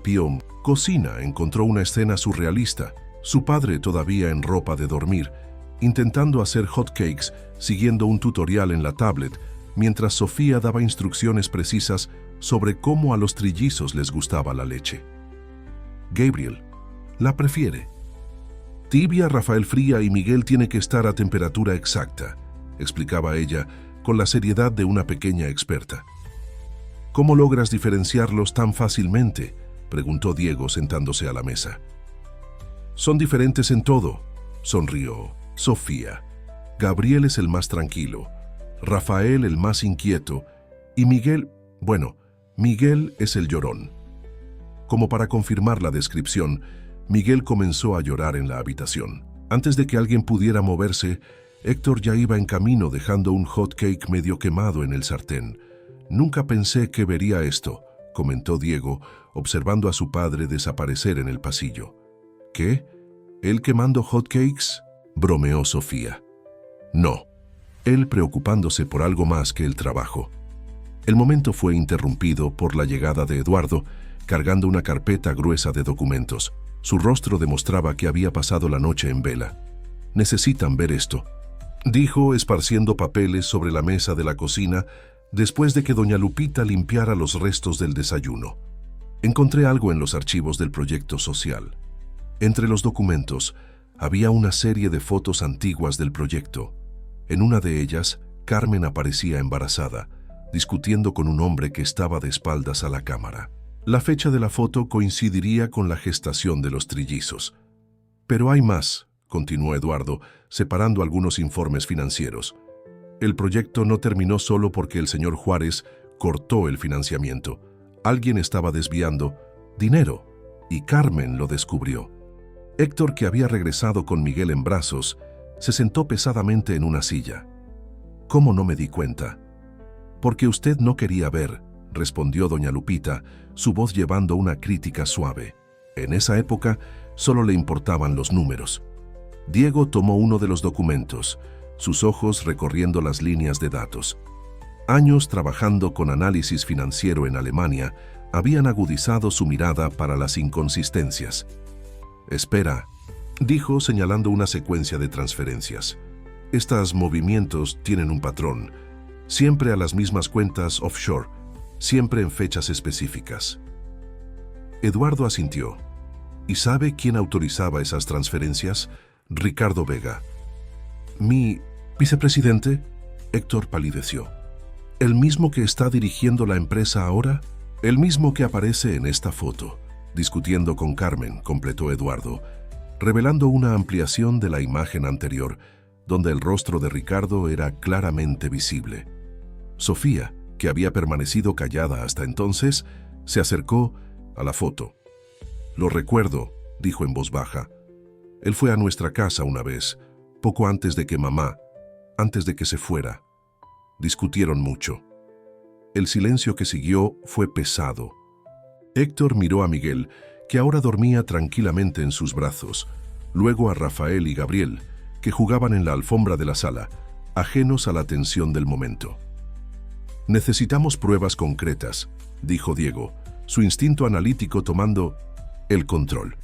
cocina encontró una escena surrealista, su padre todavía en ropa de dormir, intentando hacer hotcakes siguiendo un tutorial en la tablet, mientras Sofía daba instrucciones precisas sobre cómo a los trillizos les gustaba la leche. Gabriel la prefiere. Tibia, Rafael fría y Miguel tiene que estar a temperatura exacta, explicaba ella con la seriedad de una pequeña experta. ¿Cómo logras diferenciarlos tan fácilmente?, preguntó Diego sentándose a la mesa. Son diferentes en todo, sonrió Sofía. Gabriel es el más tranquilo, Rafael el más inquieto y Miguel es el llorón. Como para confirmar la descripción, Miguel comenzó a llorar en la habitación. Antes de que alguien pudiera moverse, Héctor ya iba en camino dejando un hot cake medio quemado en el sartén. «Nunca pensé que vería esto», comentó Diego, observando a su padre desaparecer en el pasillo. «¿Qué? ¿Él quemando hot cakes?», bromeó Sofía. «No, él preocupándose por algo más que el trabajo». El momento fue interrumpido por la llegada de Eduardo, cargando una carpeta gruesa de documentos. Su rostro demostraba que había pasado la noche en vela. «Necesitan ver esto», dijo, esparciendo papeles sobre la mesa de la cocina después de que doña Lupita limpiara los restos del desayuno. «Encontré algo en los archivos del proyecto social». Entre los documentos había una serie de fotos antiguas del proyecto. En una de ellas, Carmen aparecía embarazada, discutiendo con un hombre que estaba de espaldas a la cámara. La fecha de la foto coincidiría con la gestación de los trillizos. «Pero hay más», continuó Eduardo, separando algunos informes financieros. «El proyecto no terminó solo porque el señor Juárez cortó el financiamiento. Alguien estaba desviando dinero y Carmen lo descubrió». Héctor, que había regresado con Miguel en brazos, se sentó pesadamente en una silla. «¿Cómo no me di cuenta?». «Porque usted no quería ver», respondió doña Lupita, su voz llevando una crítica suave. En esa época solo le importaban los números. Diego tomó uno de los documentos, sus ojos recorriendo las líneas de datos. Años trabajando con análisis financiero en Alemania habían agudizado su mirada para las inconsistencias. «Espera», dijo señalando una secuencia de transferencias. «Estos movimientos tienen un patrón, siempre a las mismas cuentas offshore, siempre en fechas específicas». Eduardo asintió. «¿Y sabe quién autorizaba esas transferencias?». «Ricardo Vega». «¿Mi vicepresidente?». Héctor palideció. «¿El mismo que está dirigiendo la empresa ahora?». «El mismo que aparece en esta foto, discutiendo con Carmen», completó Eduardo, revelando una ampliación de la imagen anterior, donde el rostro de Ricardo era claramente visible. Sofía, que había permanecido callada hasta entonces, se acercó a la foto. «Lo recuerdo», dijo en voz baja. «Él fue a nuestra casa una vez, poco antes de que se fuera. Discutieron mucho». El silencio que siguió fue pesado. Héctor miró a Miguel, que ahora dormía tranquilamente en sus brazos, luego a Rafael y Gabriel, que jugaban en la alfombra de la sala, ajenos a la tensión del momento. «Necesitamos pruebas concretas», dijo Diego, su instinto analítico tomando el control.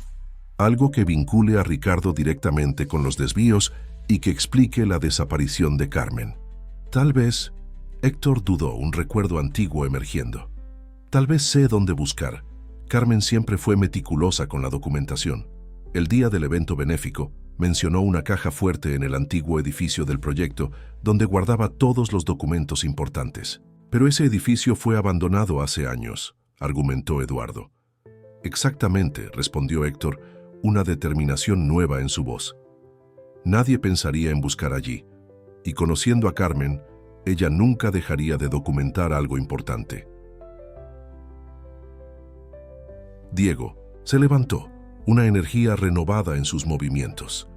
«Algo que vincule a Ricardo directamente con los desvíos y que explique la desaparición de Carmen». «Tal vez», Héctor dudó, un recuerdo antiguo emergiendo. «Tal vez sé dónde buscar. Carmen siempre fue meticulosa con la documentación. El día del evento benéfico, mencionó una caja fuerte en el antiguo edificio del proyecto, donde guardaba todos los documentos importantes. Pero ese edificio fue abandonado hace años», argumentó Eduardo. «Exactamente», respondió Héctor, una determinación nueva en su voz. Nadie pensaría en buscar allí, y conociendo a Carmen, ella nunca dejaría de documentar algo importante. Diego se levantó, una energía renovada en sus movimientos.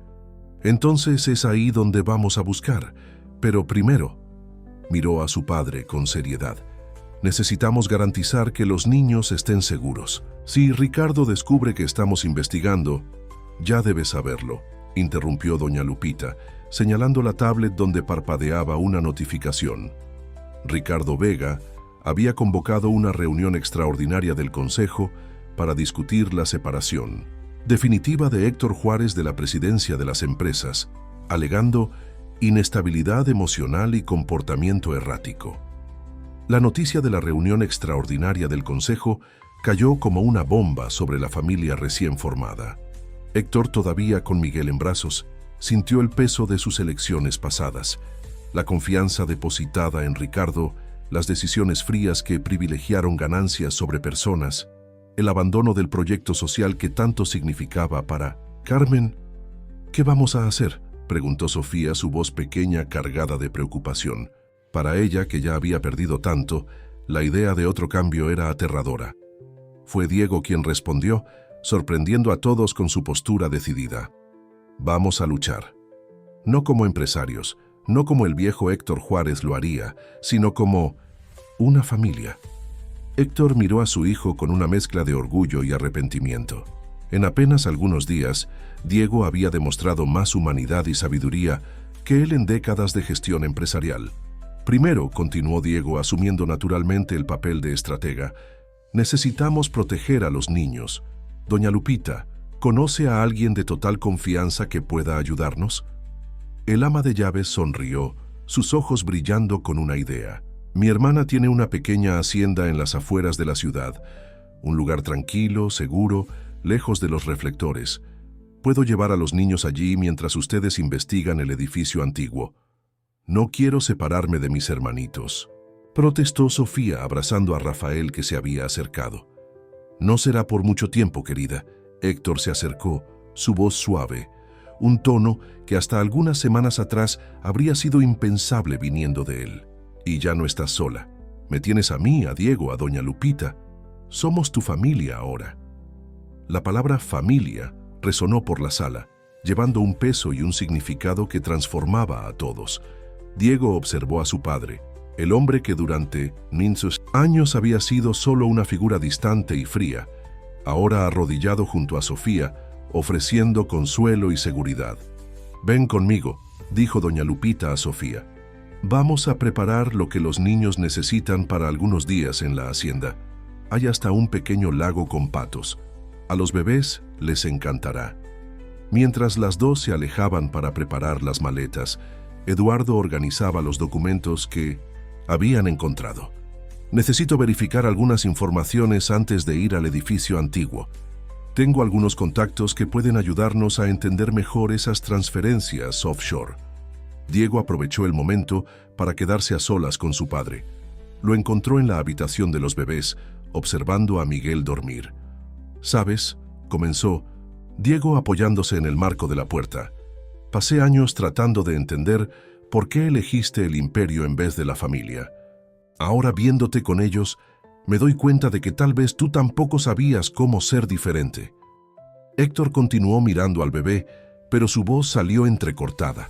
Entonces es ahí donde vamos a buscar, pero primero, miró a su padre con seriedad. Necesitamos garantizar que los niños estén seguros. Si Ricardo descubre que estamos investigando, ya debe saberlo, interrumpió doña Lupita, señalando la tablet donde parpadeaba una notificación. Ricardo Vega había convocado una reunión extraordinaria del Consejo para discutir la separación definitiva de Héctor Juárez de la presidencia de las empresas, alegando inestabilidad emocional y comportamiento errático. La noticia de la reunión extraordinaria del Consejo cayó como una bomba sobre la familia recién formada. Héctor, todavía con Miguel en brazos, sintió el peso de sus elecciones pasadas, la confianza depositada en Ricardo, las decisiones frías que privilegiaron ganancias sobre personas, el abandono del proyecto social que tanto significaba para Carmen. ¿Qué vamos a hacer?, preguntó Sofía, su voz pequeña cargada de preocupación. Para ella, que ya había perdido tanto, la idea de otro cambio era aterradora. Fue Diego quien respondió, sorprendiendo a todos con su postura decidida. Vamos a luchar. No como empresarios, no como el viejo Héctor Juárez lo haría, sino como una familia. Héctor miró a su hijo con una mezcla de orgullo y arrepentimiento. En apenas algunos días, Diego había demostrado más humanidad y sabiduría que él en décadas de gestión empresarial. Primero, continuó Diego, asumiendo naturalmente el papel de estratega, necesitamos proteger a los niños. Doña Lupita, ¿conoce a alguien de total confianza que pueda ayudarnos? El ama de llaves sonrió, sus ojos brillando con una idea. Mi hermana tiene una pequeña hacienda en las afueras de la ciudad, un lugar tranquilo, seguro, lejos de los reflectores. Puedo llevar a los niños allí mientras ustedes investigan el edificio antiguo. No quiero separarme de mis hermanitos, protestó Sofía, abrazando a Rafael, que se había acercado. No será por mucho tiempo, querida. Héctor se acercó, su voz suave, un tono que hasta algunas semanas atrás habría sido impensable viniendo de él. Y ya no estás sola. Me tienes a mí, a Diego, a doña Lupita. Somos tu familia ahora. La palabra familia resonó por la sala, llevando un peso y un significado que transformaba a todos. Diego observó a su padre, el hombre que durante muchos años había sido solo una figura distante y fría, ahora arrodillado junto a Sofía, ofreciendo consuelo y seguridad. Ven conmigo, dijo doña Lupita a Sofía. Vamos a preparar lo que los niños necesitan para algunos días en la hacienda. Hay hasta un pequeño lago con patos. A los bebés les encantará. Mientras las dos se alejaban para preparar las maletas, Eduardo organizaba los documentos que habían encontrado. Necesito verificar algunas informaciones antes de ir al edificio antiguo. Tengo algunos contactos que pueden ayudarnos a entender mejor esas transferencias offshore. Diego aprovechó el momento para quedarse a solas con su padre. Lo encontró en la habitación de los bebés, observando a Miguel dormir. ¿Sabes?, comenzó Diego apoyándose en el marco de la puerta. Pasé años tratando de entender por qué elegiste el imperio en vez de la familia. Ahora, viéndote con ellos, me doy cuenta de que tal vez tú tampoco sabías cómo ser diferente. Héctor continuó mirando al bebé, pero su voz salió entrecortada.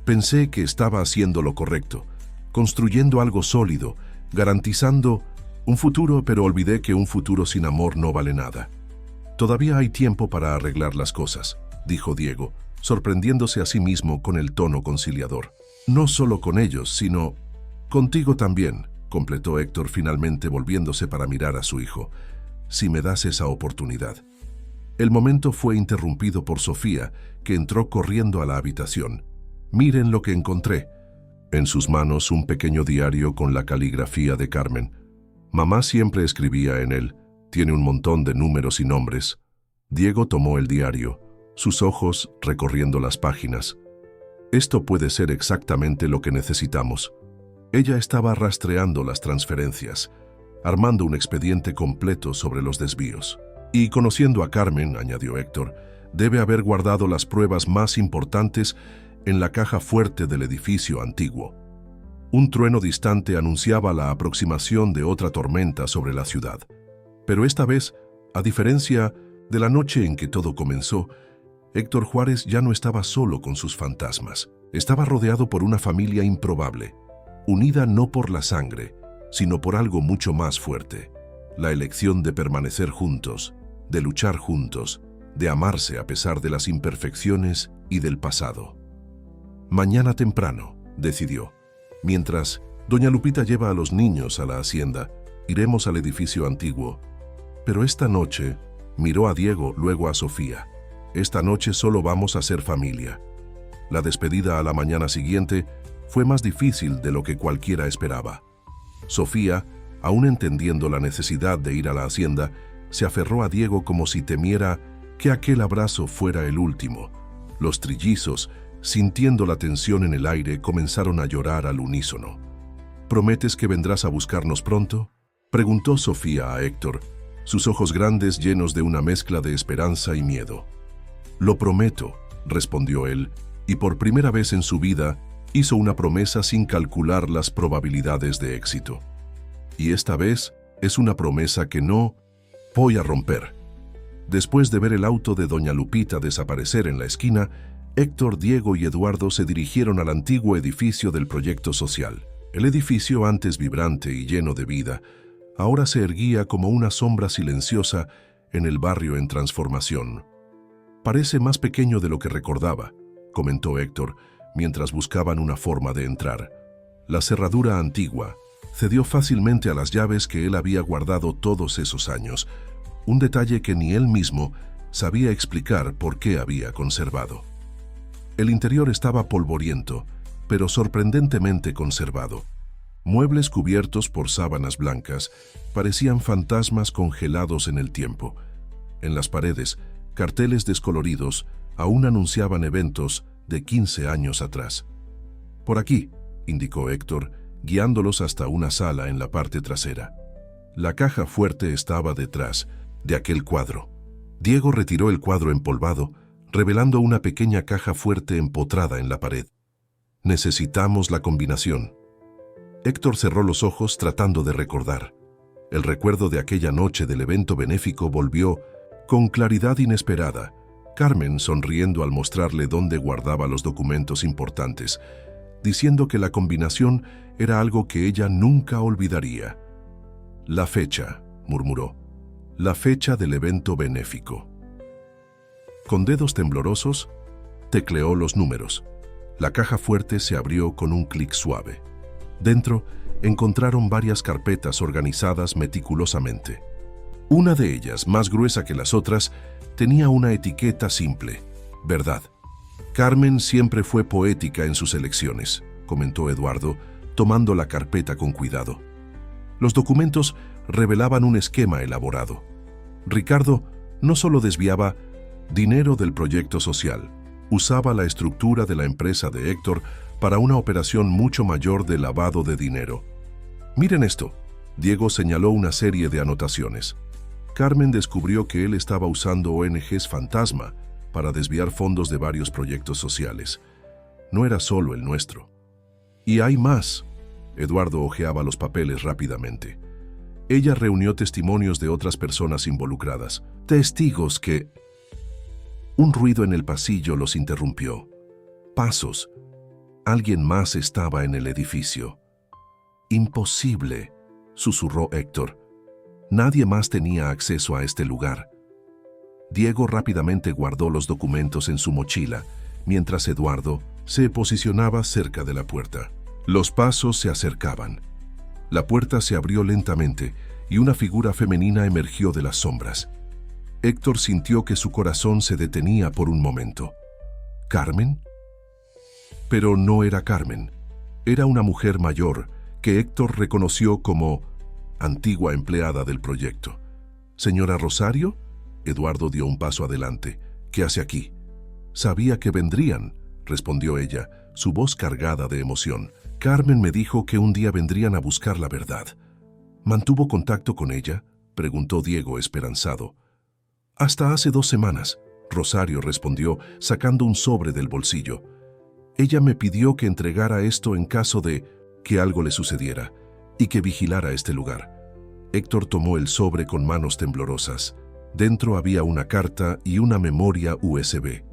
Pensé que estaba haciendo lo correcto, construyendo algo sólido, garantizando un futuro, pero olvidé que un futuro sin amor no vale nada. Todavía hay tiempo para arreglar las cosas, dijo Diego, sorprendiéndose a sí mismo con el tono conciliador. No solo con ellos, sino contigo también, completó Héctor, finalmente volviéndose para mirar a su hijo. Si me das esa oportunidad. El momento fue interrumpido por Sofía, que entró corriendo a la habitación. Miren lo que encontré. En sus manos un pequeño diario con la caligrafía de Carmen. Mamá siempre escribía en él. Tiene un montón de números y nombres. Diego tomó el diario, sus ojos recorriendo las páginas. Esto puede ser exactamente lo que necesitamos. Ella estaba rastreando las transferencias, armando un expediente completo sobre los desvíos. Y conociendo a Carmen, añadió Héctor, debe haber guardado las pruebas más importantes en la caja fuerte del edificio antiguo. Un trueno distante anunciaba la aproximación de otra tormenta sobre la ciudad. Pero esta vez, a diferencia de la noche en que todo comenzó, Héctor Juárez ya no estaba solo con sus fantasmas. Estaba rodeado por una familia improbable, unida no por la sangre, sino por algo mucho más fuerte: la elección de permanecer juntos, de luchar juntos, de amarse a pesar de las imperfecciones y del pasado. Mañana temprano, decidió, mientras doña Lupita lleva a los niños a la hacienda, iremos al edificio antiguo. Pero esta noche, miró a Diego, luego a Sofía. Esta noche solo vamos a ser familia. La despedida a la mañana siguiente fue más difícil de lo que cualquiera esperaba. Sofía, aún entendiendo la necesidad de ir a la hacienda, se aferró a Diego como si temiera que aquel abrazo fuera el último. Los trillizos, sintiendo la tensión en el aire, comenzaron a llorar al unísono. ¿Prometes que vendrás a buscarnos pronto?, preguntó Sofía a Héctor, sus ojos grandes llenos de una mezcla de esperanza y miedo. Lo prometo, respondió él, y por primera vez en su vida hizo una promesa sin calcular las probabilidades de éxito. Y esta vez es una promesa que no voy a romper. Después de ver el auto de doña Lupita desaparecer en la esquina, Héctor, Diego y Eduardo se dirigieron al antiguo edificio del proyecto social. El edificio, antes vibrante y lleno de vida, ahora se erguía como una sombra silenciosa en el barrio en transformación. Parece más pequeño de lo que recordaba, comentó Héctor, mientras buscaban una forma de entrar. La cerradura antigua cedió fácilmente a las llaves que él había guardado todos esos años, un detalle que ni él mismo sabía explicar por qué había conservado. El interior estaba polvoriento, pero sorprendentemente conservado. Muebles cubiertos por sábanas blancas parecían fantasmas congelados en el tiempo. En las paredes, carteles descoloridos aún anunciaban eventos de 15 años atrás. «Por aquí», indicó Héctor, guiándolos hasta una sala en la parte trasera. La caja fuerte estaba detrás de aquel cuadro. Diego retiró el cuadro empolvado, revelando una pequeña caja fuerte empotrada en la pared. «Necesitamos la combinación». Héctor cerró los ojos tratando de recordar. El recuerdo de aquella noche del evento benéfico volvió con claridad inesperada. Carmen sonriendo al mostrarle dónde guardaba los documentos importantes, diciendo que la combinación era algo que ella nunca olvidaría. «La fecha», murmuró, «la fecha del evento benéfico». Con dedos temblorosos, tecleó los números. La caja fuerte se abrió con un clic suave. Dentro, encontraron varias carpetas organizadas meticulosamente. Una de ellas, más gruesa que las otras, tenía una etiqueta simple: «Verdad». «Carmen siempre fue poética en sus elecciones», comentó Eduardo, tomando la carpeta con cuidado. Los documentos revelaban un esquema elaborado. Ricardo no solo desviaba dinero del proyecto social, usaba la estructura de la empresa de Héctor para una operación mucho mayor de lavado de dinero. «Miren esto», Diego señaló una serie de anotaciones. Carmen descubrió que él estaba usando ONGs fantasma para desviar fondos de varios proyectos sociales. No era solo el nuestro. «Y hay más». Eduardo hojeaba los papeles rápidamente. Ella reunió testimonios de otras personas involucradas, testigos que... Un ruido en el pasillo los interrumpió. Pasos. Alguien más estaba en el edificio. «Imposible», susurró Héctor. «Nadie más tenía acceso a este lugar». Diego rápidamente guardó los documentos en su mochila, mientras Eduardo se posicionaba cerca de la puerta. Los pasos se acercaban. La puerta se abrió lentamente y una figura femenina emergió de las sombras. Héctor sintió que su corazón se detenía por un momento. ¿Carmen? Pero no era Carmen. Era una mujer mayor que Héctor reconoció como antigua empleada del proyecto. «¿Señora Rosario?» Eduardo dio un paso adelante. «¿Qué hace aquí?» «Sabía que vendrían», respondió ella, su voz cargada de emoción. «Carmen me dijo que un día vendrían a buscar la verdad». «¿Mantuvo contacto con ella?», preguntó Diego esperanzado. Hasta hace 2 semanas, Rosario respondió, sacando un sobre del bolsillo. Ella me pidió que entregara esto en caso de que algo le sucediera y que vigilara este lugar. Héctor tomó el sobre con manos temblorosas. Dentro había una carta y una memoria USB.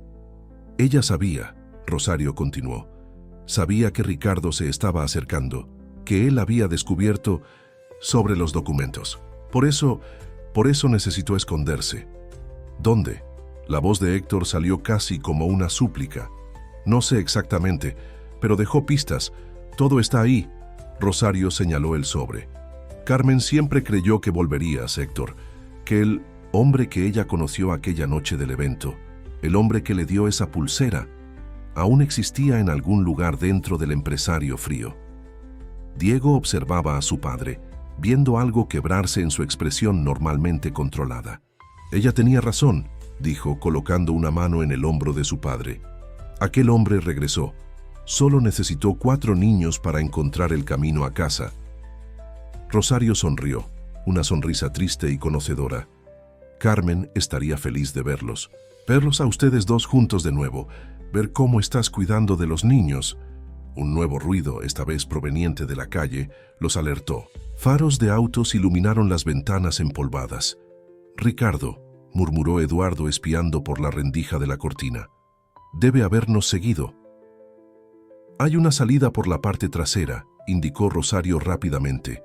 Ella sabía, Rosario continuó, sabía que Ricardo se estaba acercando, que él había descubierto sobre los documentos. Por eso necesitó esconderse. ¿Dónde? La voz de Héctor salió casi como una súplica. No sé exactamente, pero dejó pistas. Todo está ahí. Rosario señaló el sobre. Carmen siempre creyó que volverías, Héctor, que el hombre que ella conoció aquella noche del evento, el hombre que le dio esa pulsera, aún existía en algún lugar dentro del empresario frío. Diego observaba a su padre, viendo algo quebrarse en su expresión normalmente controlada. Ella tenía razón, dijo, colocando una mano en el hombro de su padre. Aquel hombre regresó. Solo necesitó 4 niños para encontrar el camino a casa. Rosario sonrió, una sonrisa triste y conocedora. Carmen estaría feliz de verlos a ustedes dos juntos de nuevo, ver cómo estás cuidando de los niños. Un nuevo ruido, esta vez proveniente de la calle, los alertó. Faros de autos iluminaron las ventanas empolvadas. «Ricardo», murmuró Eduardo espiando por la rendija de la cortina. «Debe habernos seguido». «Hay una salida por la parte trasera», indicó Rosario rápidamente.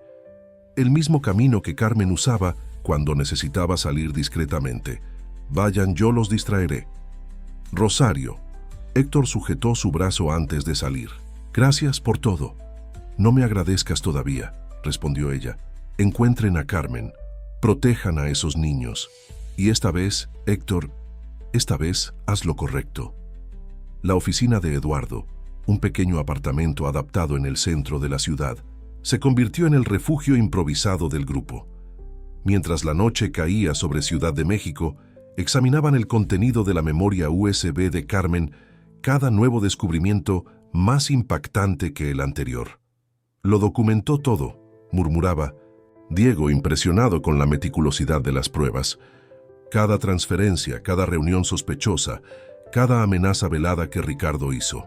«El mismo camino que Carmen usaba cuando necesitaba salir discretamente. Vayan, yo los distraeré». «Rosario». Héctor sujetó su brazo antes de salir. «Gracias por todo». «No me agradezcas todavía», respondió ella. «Encuentren a Carmen. Protejan a esos niños. Y esta vez, Héctor, esta vez haz lo correcto». La oficina de Eduardo, un pequeño apartamento adaptado en el centro de la ciudad, se convirtió en el refugio improvisado del grupo. Mientras la noche caía sobre Ciudad de México, examinaban el contenido de la memoria USB de Carmen, cada nuevo descubrimiento más impactante que el anterior. «Lo documentó todo», murmuraba Diego, impresionado con la meticulosidad de las pruebas. Cada transferencia, cada reunión sospechosa, cada amenaza velada que Ricardo hizo.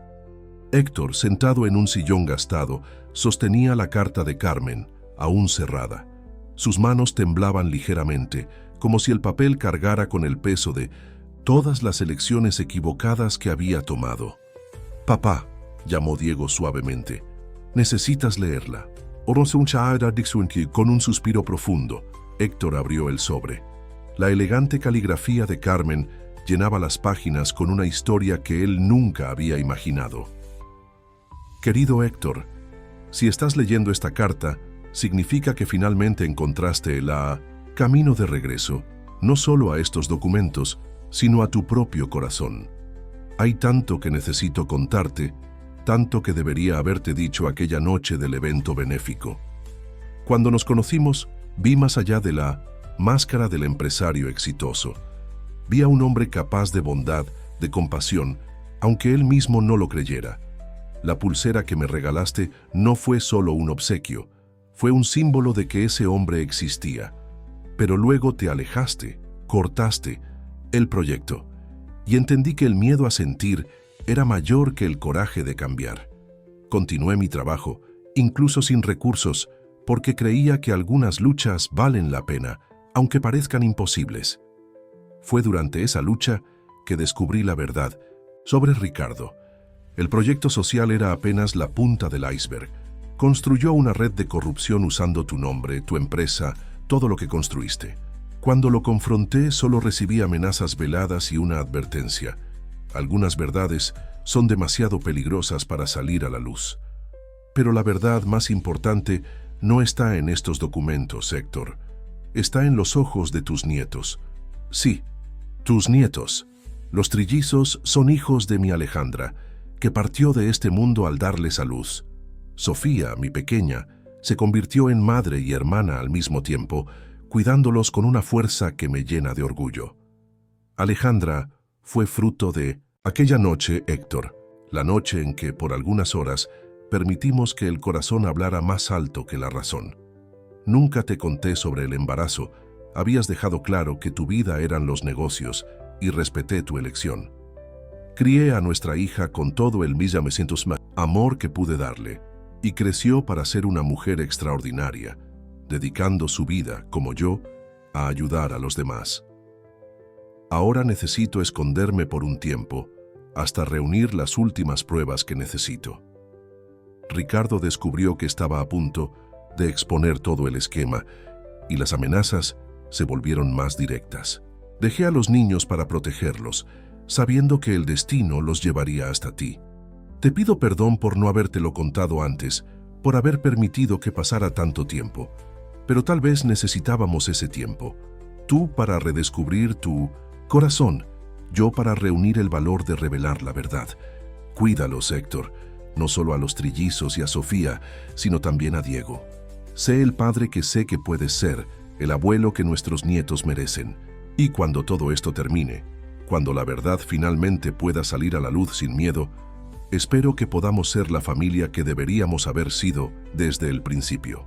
Héctor, sentado en un sillón gastado, sostenía la carta de Carmen, aún cerrada. Sus manos temblaban ligeramente, como si el papel cargara con el peso de todas las elecciones equivocadas que había tomado. «Papá», llamó Diego suavemente, «necesitas leerla». Con un suspiro profundo, Héctor abrió el sobre. La elegante caligrafía de Carmen llenaba las páginas con una historia que él nunca había imaginado. «Querido Héctor, si estás leyendo esta carta, significa que finalmente encontraste el camino de regreso, no solo a estos documentos, sino a tu propio corazón. Hay tanto que necesito contarte, tanto que debería haberte dicho aquella noche del evento benéfico. Cuando nos conocimos, vi más allá de la máscara del empresario exitoso. Vi a un hombre capaz de bondad, de compasión, aunque él mismo no lo creyera. La pulsera que me regalaste no fue solo un obsequio, fue un símbolo de que ese hombre existía. Pero luego te alejaste, cortaste el proyecto, y entendí que el miedo a sentir era mayor que el coraje de cambiar. Continué mi trabajo, incluso sin recursos, porque creía que algunas luchas valen la pena, aunque parezcan imposibles. Fue durante esa lucha que descubrí la verdad sobre Ricardo. El proyecto social era apenas la punta del iceberg. Construyó una red de corrupción usando tu nombre, tu empresa, todo lo que construiste. Cuando lo confronté, solo recibí amenazas veladas y una advertencia. Algunas verdades son demasiado peligrosas para salir a la luz. Pero la verdad más importante no está en estos documentos, Héctor. Está en los ojos de tus nietos. Sí, tus nietos. Los trillizos son hijos de mi Alejandra, que partió de este mundo al darles a luz. Sofía, mi pequeña, se convirtió en madre y hermana al mismo tiempo, cuidándolos con una fuerza que me llena de orgullo. Alejandra fue fruto de aquella noche, Héctor, la noche en que, por algunas horas, permitimos que el corazón hablara más alto que la razón. Nunca te conté sobre el embarazo, Habías dejado claro que tu vida eran los negocios y respeté tu elección. Crié a nuestra hija con todo el amor que pude darle y creció para ser una mujer extraordinaria, dedicando su vida, como yo, a ayudar a los demás. Ahora necesito esconderme por un tiempo, hasta reunir las últimas pruebas que necesito. Ricardo descubrió que estaba a punto de exponer todo el esquema y las amenazas se volvieron más directas. Dejé a los niños para protegerlos, sabiendo que el destino los llevaría hasta ti. Te pido perdón por no habértelo contado antes, por haber permitido que pasara tanto tiempo, pero tal vez necesitábamos ese tiempo. Tú para redescubrir tu corazón, yo para reunir el valor de revelar la verdad. Cuídalos, Héctor, no solo a los trillizos y a Sofía, sino también a Diego. Sé el padre que sé que puedes ser, el abuelo que nuestros nietos merecen. Y cuando todo esto termine, cuando la verdad finalmente pueda salir a la luz sin miedo, espero que podamos ser la familia que deberíamos haber sido desde el principio.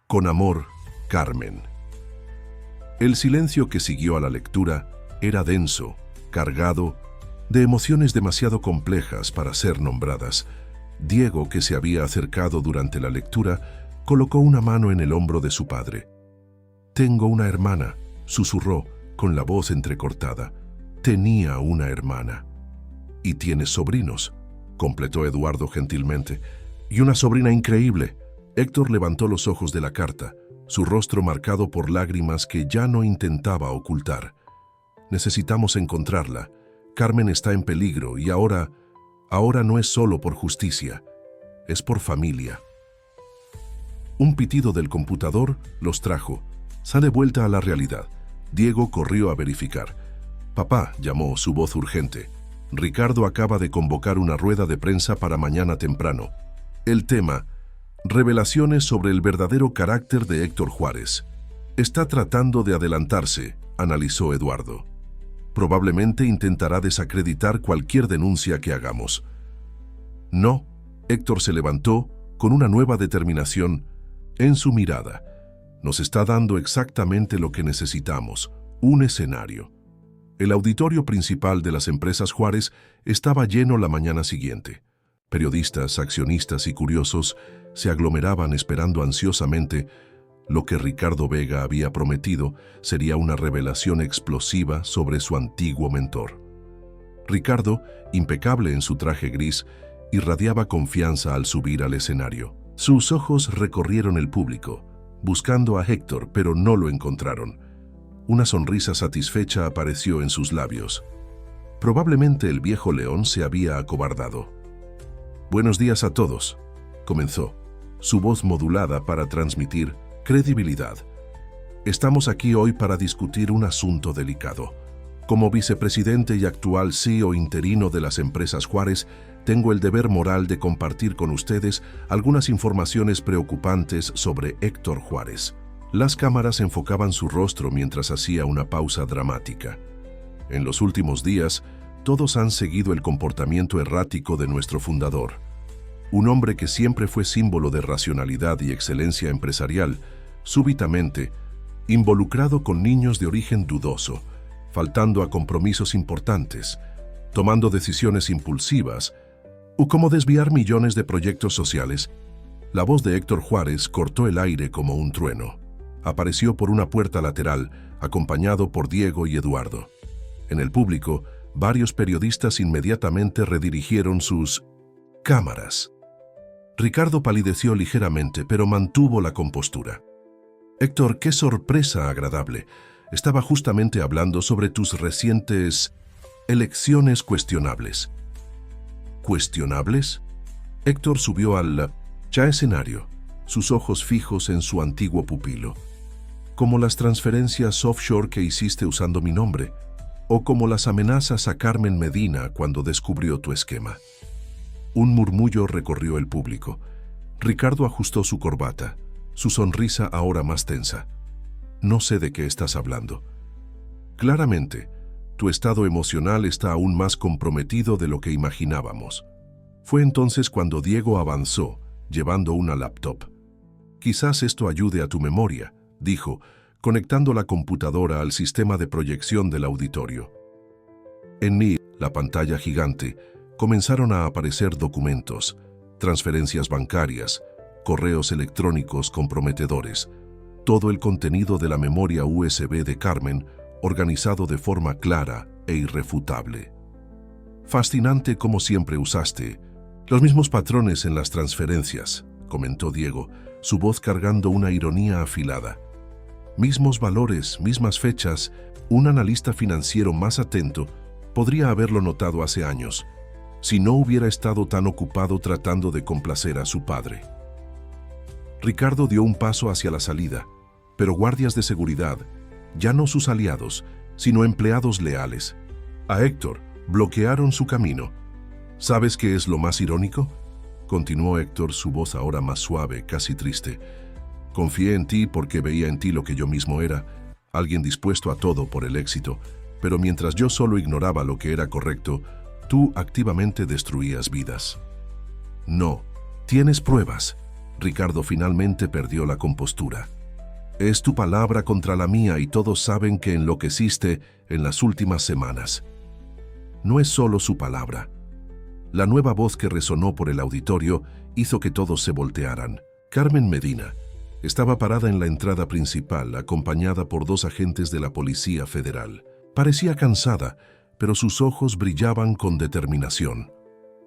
Con amor, Carmen. El silencio que siguió a la lectura era denso, cargado de emociones demasiado complejas para ser nombradas. Diego, que se había acercado durante la lectura, colocó una mano en el hombro de su padre. «Tengo una hermana», susurró con la voz entrecortada. «Tenía una hermana». «¿Y tienes sobrinos?», completó Eduardo gentilmente. «Y una sobrina increíble». Héctor levantó los ojos de la carta, su rostro marcado por lágrimas que ya no intentaba ocultar. «Necesitamos encontrarla. Carmen está en peligro y ahora no es solo por justicia, es por familia». Un pitido del computador los trajo. Sale vuelta a la realidad. Diego corrió a verificar. «Papá», llamó su voz urgente. «Ricardo acaba de convocar una rueda de prensa para mañana temprano. El tema: revelaciones sobre el verdadero carácter de Héctor Juárez. Está tratando de adelantarse», analizó Eduardo. «Probablemente intentará desacreditar cualquier denuncia que hagamos». «No», Héctor se levantó con una nueva determinación en su mirada. «Nos está dando exactamente lo que necesitamos, un escenario». El auditorio principal de las empresas Juárez estaba lleno la mañana siguiente. Periodistas, accionistas y curiosos se aglomeraban esperando ansiosamente. Lo que Ricardo Vega había prometido sería una revelación explosiva sobre su antiguo mentor. Ricardo, impecable en su traje gris, irradiaba confianza al subir al escenario. Sus ojos recorrieron el público, buscando a Héctor, pero no lo encontraron. Una sonrisa satisfecha apareció en sus labios. Probablemente el viejo león se había acobardado. «Buenos días a todos», comenzó, su voz modulada para transmitir credibilidad. «Estamos aquí hoy para discutir un asunto delicado. Como vicepresidente y actual CEO interino de las empresas Juárez, tengo el deber moral de compartir con ustedes algunas informaciones preocupantes sobre Héctor Juárez». Las cámaras enfocaban su rostro mientras hacía una pausa dramática. «En los últimos días, todos han seguido el comportamiento errático de nuestro fundador. Un hombre que siempre fue símbolo de racionalidad y excelencia empresarial, súbitamente involucrado con niños de origen dudoso, faltando a compromisos importantes, tomando decisiones impulsivas, o como desviar millones de proyectos sociales». La voz de Héctor Juárez cortó el aire como un trueno. Apareció por una puerta lateral, acompañado por Diego y Eduardo. En el público, varios periodistas inmediatamente redirigieron sus cámaras. Ricardo palideció ligeramente, pero mantuvo la compostura. «Héctor, qué sorpresa agradable. Estaba justamente hablando sobre tus recientes elecciones cuestionables». ¿Cuestionables? Héctor subió al escenario, sus ojos fijos en su antiguo pupilo. «Como las transferencias offshore que hiciste usando mi nombre, o como las amenazas a Carmen Medina cuando descubrió tu esquema». Un murmullo recorrió el público. Ricardo ajustó su corbata, su sonrisa ahora más tensa. «No sé de qué estás hablando. Claramente, tu estado emocional está aún más comprometido de lo que imaginábamos». Fue entonces cuando Diego avanzó, llevando una laptop. Quizás esto ayude a tu memoria, dijo, conectando la computadora al sistema de proyección del auditorio. En la pantalla gigante, comenzaron a aparecer documentos, transferencias bancarias, correos electrónicos comprometedores, todo el contenido de la memoria USB de Carmen, organizado de forma clara e irrefutable. Fascinante como siempre usaste. Los mismos patrones en las transferencias, comentó Diego, su voz cargando una ironía afilada. Mismos valores, mismas fechas, un analista financiero más atento podría haberlo notado hace años, si no hubiera estado tan ocupado tratando de complacer a su padre. Ricardo dio un paso hacia la salida, pero guardias de seguridad, ya no sus aliados, sino empleados leales, a Héctor, bloquearon su camino. ¿Sabes qué es lo más irónico?, continuó Héctor, su voz ahora más suave, casi triste. Confié en ti porque veía en ti lo que yo mismo era, alguien dispuesto a todo por el éxito, pero mientras yo solo ignoraba lo que era correcto, tú activamente destruías vidas. No, tienes pruebas. Ricardo finalmente perdió la compostura. Es tu palabra contra la mía y todos saben que enloqueciste en las últimas semanas. No es solo su palabra. La nueva voz que resonó por el auditorio hizo que todos se voltearan. Carmen Medina estaba parada en la entrada principal, acompañada por 2 agentes de la Policía Federal. Parecía cansada, pero sus ojos brillaban con determinación.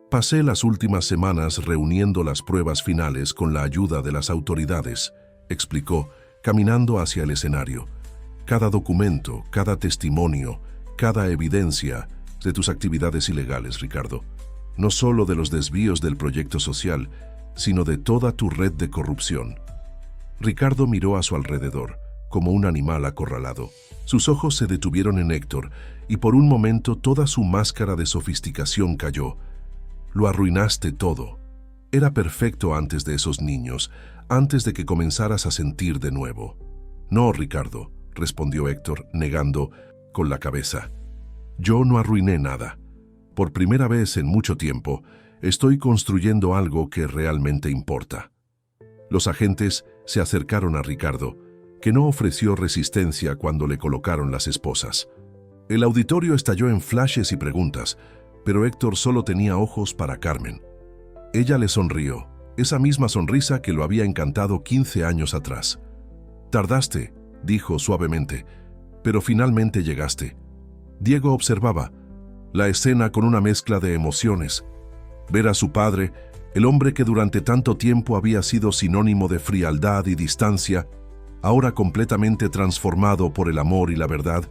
Pasé las últimas semanas reuniendo las pruebas finales con la ayuda de las autoridades, explicó, caminando hacia el escenario. Cada documento, cada testimonio, cada evidencia de tus actividades ilegales, Ricardo. No solo de los desvíos del proyecto social, sino de toda tu red de corrupción. Ricardo miró a su alrededor, como un animal acorralado. Sus ojos se detuvieron en Héctor, y por un momento toda su máscara de sofisticación cayó. Lo arruinaste todo. Era perfecto antes de esos niños, antes de que comenzaras a sentir de nuevo. No, Ricardo, respondió Héctor, negando con la cabeza. Yo no arruiné nada. Por primera vez en mucho tiempo, estoy construyendo algo que realmente importa. Los agentes se acercaron a Ricardo, que no ofreció resistencia cuando le colocaron las esposas. El auditorio estalló en flashes y preguntas, pero Héctor solo tenía ojos para Carmen. Ella le sonrió, esa misma sonrisa que lo había encantado 15 años atrás. Tardaste, dijo suavemente, pero finalmente llegaste. Diego observaba la escena con una mezcla de emociones. Ver a su padre, el hombre que durante tanto tiempo había sido sinónimo de frialdad y distancia, ahora completamente transformado por el amor y la verdad,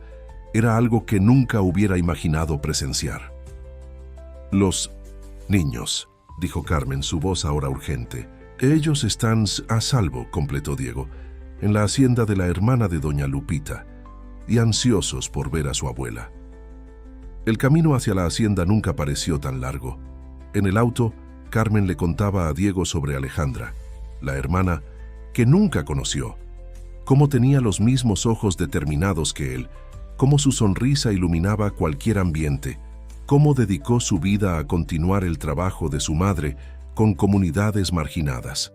era algo que nunca hubiera imaginado presenciar. Los niños, dijo Carmen, su voz ahora urgente. Ellos están a salvo, completó Diego, en la hacienda de la hermana de doña Lupita, y ansiosos por ver a su abuela. El camino hacia la hacienda nunca pareció tan largo. En el auto, Carmen le contaba a Diego sobre Alejandra, la hermana que nunca conoció, cómo tenía los mismos ojos determinados que él, cómo su sonrisa iluminaba cualquier ambiente, cómo dedicó su vida a continuar el trabajo de su madre con comunidades marginadas.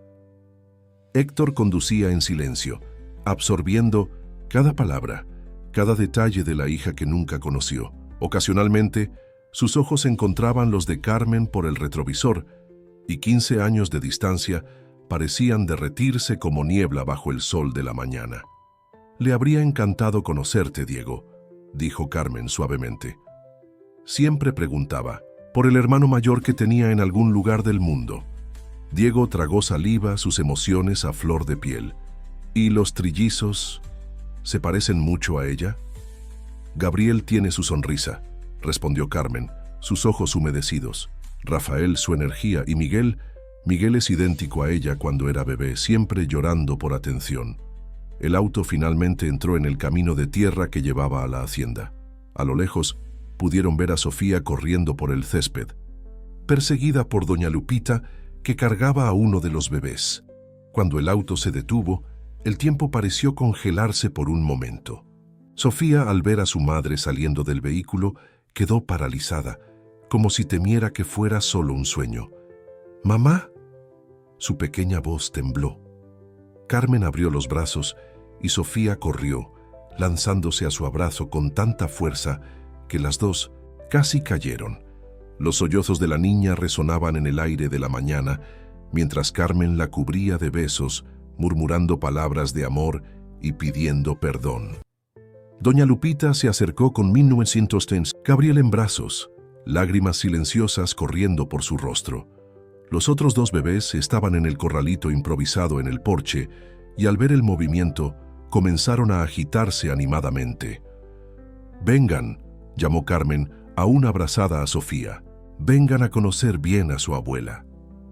Héctor conducía en silencio, absorbiendo cada palabra, cada detalle de la hija que nunca conoció. Ocasionalmente, sus ojos encontraban los de Carmen por el retrovisor, y 15 años de distancia parecían derretirse como niebla bajo el sol de la mañana. «Le habría encantado conocerte, Diego», dijo Carmen suavemente. Siempre preguntaba por el hermano mayor que tenía en algún lugar del mundo. Diego tragó saliva, sus emociones a flor de piel. ¿Y los trillizos se parecen mucho a ella? Gabriel tiene su sonrisa, respondió Carmen, sus ojos humedecidos. Rafael su energía y Miguel es idéntico a ella cuando era bebé, siempre llorando por atención. El auto finalmente entró en el camino de tierra que llevaba a la hacienda. A lo lejos, pudieron ver a Sofía corriendo por el césped, perseguida por doña Lupita, que cargaba a uno de los bebés. Cuando el auto se detuvo, el tiempo pareció congelarse por un momento. Sofía, al ver a su madre saliendo del vehículo, quedó paralizada, como si temiera que fuera solo un sueño. «¿Mamá?» Su pequeña voz tembló. Carmen abrió los brazos y Sofía corrió, lanzándose a su abrazo con tanta fuerza que las dos casi cayeron. Los sollozos de la niña resonaban en el aire de la mañana, mientras Carmen la cubría de besos, murmurando palabras de amor y pidiendo perdón. Doña Lupita se acercó con 1930, Gabriel en brazos, lágrimas silenciosas corriendo por su rostro. Los otros dos bebés estaban en el corralito improvisado en el porche y al ver el movimiento comenzaron a agitarse animadamente. «Vengan», llamó Carmen, aún abrazada a Sofía. «Vengan a conocer bien a su abuela».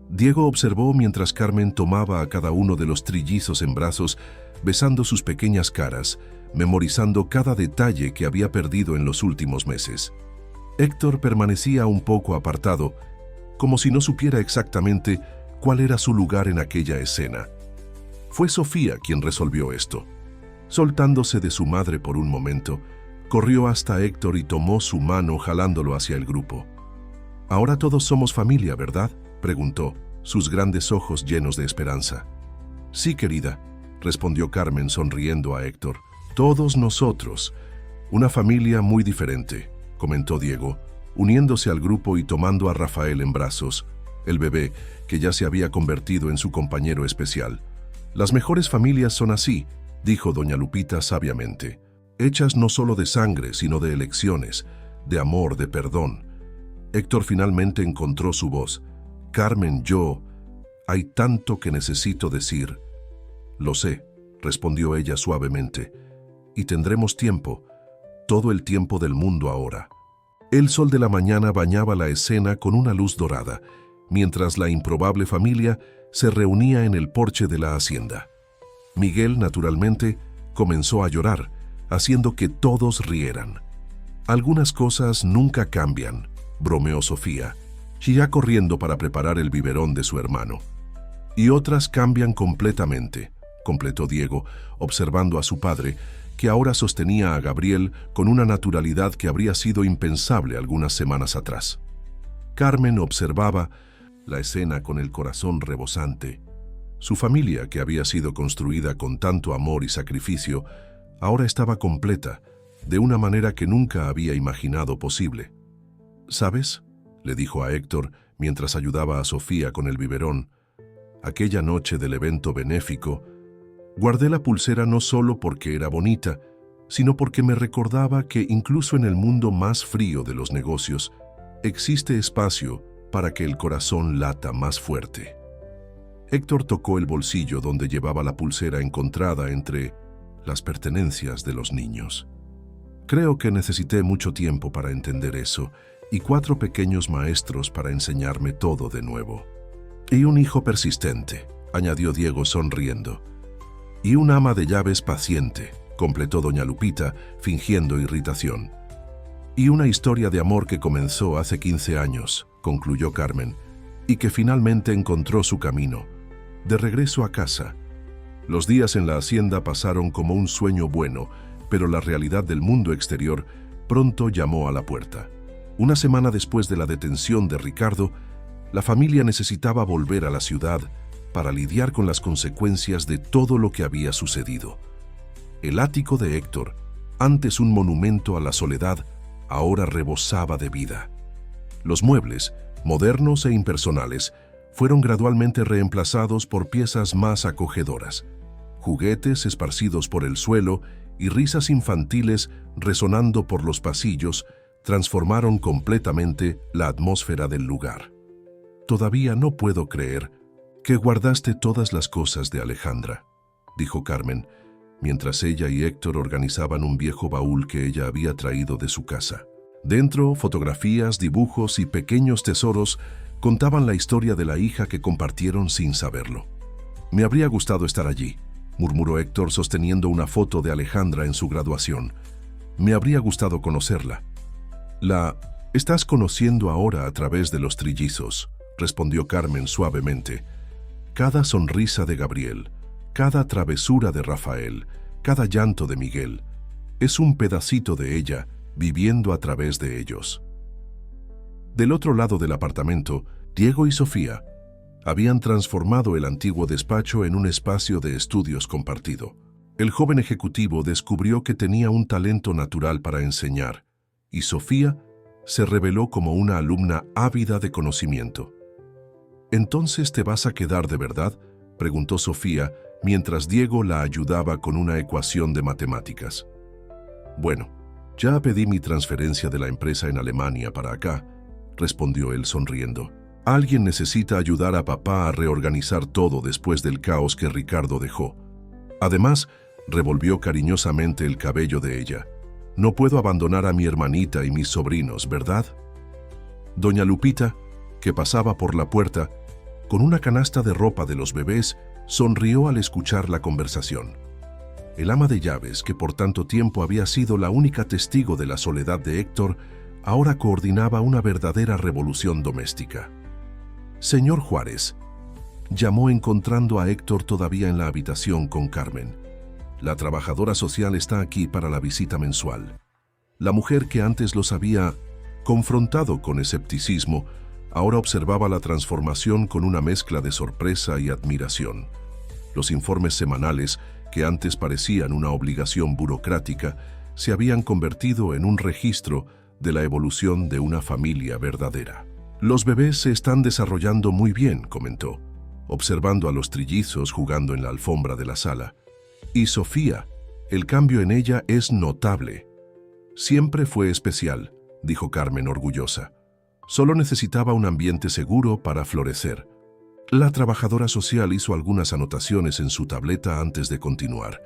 Diego observó mientras Carmen tomaba a cada uno de los trillizos en brazos, besando sus pequeñas caras, memorizando cada detalle que había perdido en los últimos meses. Héctor permanecía un poco apartado, como si no supiera exactamente cuál era su lugar en aquella escena. Fue Sofía quien resolvió esto. Soltándose de su madre por un momento, corrió hasta Héctor y tomó su mano jalándolo hacia el grupo. «Ahora todos somos familia, ¿verdad?», preguntó, sus grandes ojos llenos de esperanza. «Sí, querida», respondió Carmen sonriendo a Héctor. «Todos nosotros. Una familia muy diferente», comentó Diego, uniéndose al grupo y tomando a Rafael en brazos, el bebé que ya se había convertido en su compañero especial. «Las mejores familias son así», dijo doña Lupita sabiamente, «hechas no solo de sangre, sino de elecciones, de amor, de perdón». Héctor finalmente encontró su voz. «Carmen, hay tanto que necesito decir». «Lo sé», respondió ella suavemente, «y tendremos tiempo, todo el tiempo del mundo ahora». El sol de la mañana bañaba la escena con una luz dorada, mientras la improbable familia se reunía en el porche de la hacienda. Miguel, naturalmente, comenzó a llorar, haciendo que todos rieran. «Algunas cosas nunca cambian», bromeó Sofía, ya corriendo para preparar el biberón de su hermano. «Y otras cambian completamente», completó Diego, observando a su padre, que ahora sostenía a Gabriel con una naturalidad que habría sido impensable algunas semanas atrás. Carmen observaba la escena con el corazón rebosante. Su familia, que había sido construida con tanto amor y sacrificio, ahora estaba completa, de una manera que nunca había imaginado posible. «¿Sabes?», le dijo a Héctor mientras ayudaba a Sofía con el biberón. «Aquella noche del evento benéfico, guardé la pulsera no solo porque era bonita, sino porque me recordaba que incluso en el mundo más frío de los negocios, existe espacio para que el corazón lata más fuerte». Héctor tocó el bolsillo donde llevaba la pulsera encontrada entre las pertenencias de los niños. «Creo que necesité mucho tiempo para entender eso, y 4 pequeños maestros para enseñarme todo de nuevo. Y un hijo persistente», añadió Diego sonriendo. «Y un ama de llaves paciente», completó doña Lupita, fingiendo irritación. «Y una historia de amor que comenzó hace 15 años», concluyó Carmen, «y que finalmente encontró su camino, de regreso a casa». Los días en la hacienda pasaron como un sueño bueno, pero la realidad del mundo exterior pronto llamó a la puerta. Una semana después de la detención de Ricardo, la familia necesitaba volver a la ciudad para lidiar con las consecuencias de todo lo que había sucedido. El ático de Héctor, antes un monumento a la soledad, ahora rebosaba de vida. Los muebles, modernos e impersonales, fueron gradualmente reemplazados por piezas más acogedoras. Juguetes esparcidos por el suelo y risas infantiles resonando por los pasillos transformaron completamente la atmósfera del lugar. «Todavía no puedo creer que guardaste todas las cosas de Alejandra», dijo Carmen, mientras ella y Héctor organizaban un viejo baúl que ella había traído de su casa. Dentro, fotografías, dibujos y pequeños tesoros contaban la historia de la hija que compartieron sin saberlo. «Me habría gustado estar allí», murmuró Héctor sosteniendo una foto de Alejandra en su graduación. «Me habría gustado conocerla». «La estás conociendo ahora a través de los trillizos», respondió Carmen suavemente. «Cada sonrisa de Gabriel, cada travesura de Rafael, cada llanto de Miguel, es un pedacito de ella viviendo a través de ellos». Del otro lado del apartamento, Diego y Sofía, Habían transformado el antiguo despacho en un espacio de estudios compartido. El joven ejecutivo descubrió que tenía un talento natural para enseñar, y Sofía se reveló como una alumna ávida de conocimiento. ¿Entonces te vas a quedar de verdad?, preguntó Sofía, mientras Diego la ayudaba con una ecuación de matemáticas. Bueno, ya pedí mi transferencia de la empresa en Alemania para acá, respondió él sonriendo. Alguien necesita ayudar a papá a reorganizar todo después del caos que Ricardo dejó. Además, revolvió cariñosamente el cabello de ella. No puedo abandonar a mi hermanita y mis sobrinos, ¿verdad? Doña Lupita, que pasaba por la puerta, con una canasta de ropa de los bebés, sonrió al escuchar la conversación. El ama de llaves, que por tanto tiempo había sido la única testigo de la soledad de Héctor, ahora coordinaba una verdadera revolución doméstica. Señor Juárez, llamó encontrando a Héctor todavía en la habitación con Carmen. La trabajadora social está aquí para la visita mensual. La mujer que antes los había confrontado con escepticismo, ahora observaba la transformación con una mezcla de sorpresa y admiración. Los informes semanales, que antes parecían una obligación burocrática, se habían convertido en un registro de la evolución de una familia verdadera. Los bebés se están desarrollando muy bien, comentó, observando a los trillizos jugando en la alfombra de la sala. Y Sofía, el cambio en ella es notable. Siempre fue especial, dijo Carmen orgullosa. Solo necesitaba un ambiente seguro para florecer. La trabajadora social hizo algunas anotaciones en su tableta antes de continuar.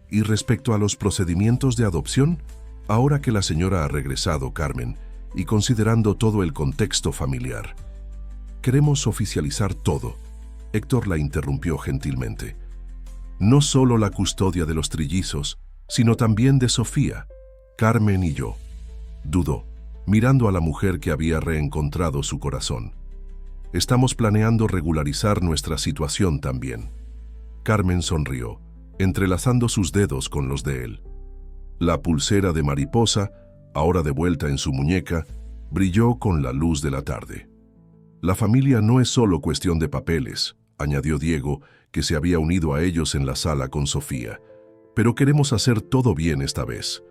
Y respecto a los procedimientos de adopción, ahora que la señora ha regresado, Carmen, y considerando todo el contexto familiar, queremos oficializar todo. Héctor la interrumpió gentilmente. No solo la custodia de los trillizos, sino también de Sofía, Carmen y yo. Dudó, mirando a la mujer que había reencontrado su corazón. Estamos planeando regularizar nuestra situación también. Carmen sonrió, entrelazando sus dedos con los de él. La pulsera de mariposa, ahora de vuelta en su muñeca, brilló con la luz de la tarde. La familia no es solo cuestión de papeles, añadió Diego, que se había unido a ellos en la sala con Sofía. Pero queremos hacer todo bien esta vez.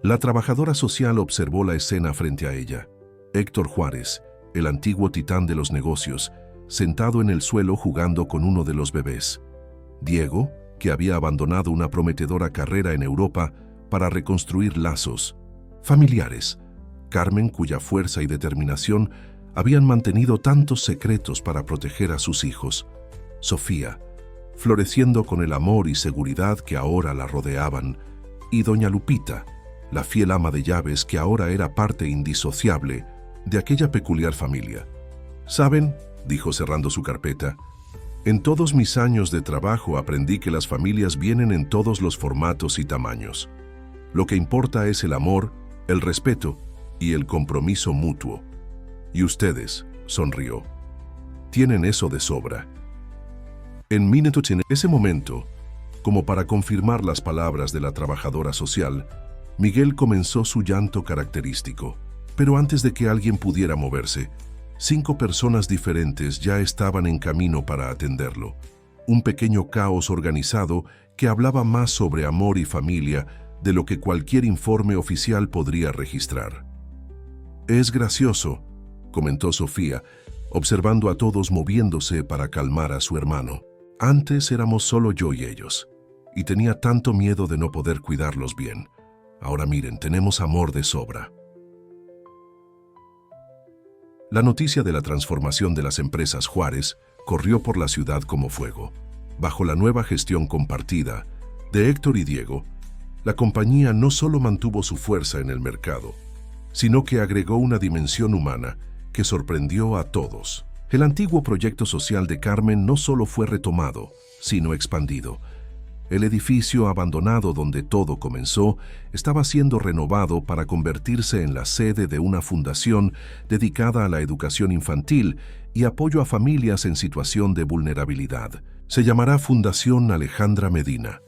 La trabajadora social observó la escena frente a ella. Héctor Juárez, el antiguo titán de los negocios, sentado en el suelo jugando con uno de los bebés. Diego, que había abandonado una prometedora carrera en Europa para reconstruir lazos familiares. Carmen, cuya fuerza y determinación habían mantenido tantos secretos para proteger a sus hijos. Sofía, floreciendo con el amor y seguridad que ahora la rodeaban. Y doña Lupita, la fiel ama de llaves que ahora era parte indisociable de aquella peculiar familia. ¿Saben?, dijo cerrando su carpeta, en todos mis años de trabajo aprendí que las familias vienen en todos los formatos y tamaños. Lo que importa es el amor, el respeto y el compromiso mutuo. Y ustedes, sonrió, tienen eso de sobra. En ese momento, como para confirmar las palabras de la trabajadora social, Miguel comenzó su llanto característico. Pero antes de que alguien pudiera moverse, 5 personas diferentes ya estaban en camino para atenderlo. Un pequeño caos organizado que hablaba más sobre amor y familia de lo que cualquier informe oficial podría registrar. Es gracioso, comentó Sofía, observando a todos moviéndose para calmar a su hermano. Antes éramos solo yo y ellos, y tenía tanto miedo de no poder cuidarlos bien. Ahora miren, tenemos amor de sobra. La noticia de la transformación de las empresas Juárez corrió por la ciudad como fuego. Bajo la nueva gestión compartida de Héctor y Diego, la compañía no solo mantuvo su fuerza en el mercado, sino que agregó una dimensión humana que sorprendió a todos. El antiguo proyecto social de Carmen no solo fue retomado, sino expandido. El edificio abandonado donde todo comenzó estaba siendo renovado para convertirse en la sede de una fundación dedicada a la educación infantil y apoyo a familias en situación de vulnerabilidad. Se llamará Fundación Alejandra Medina,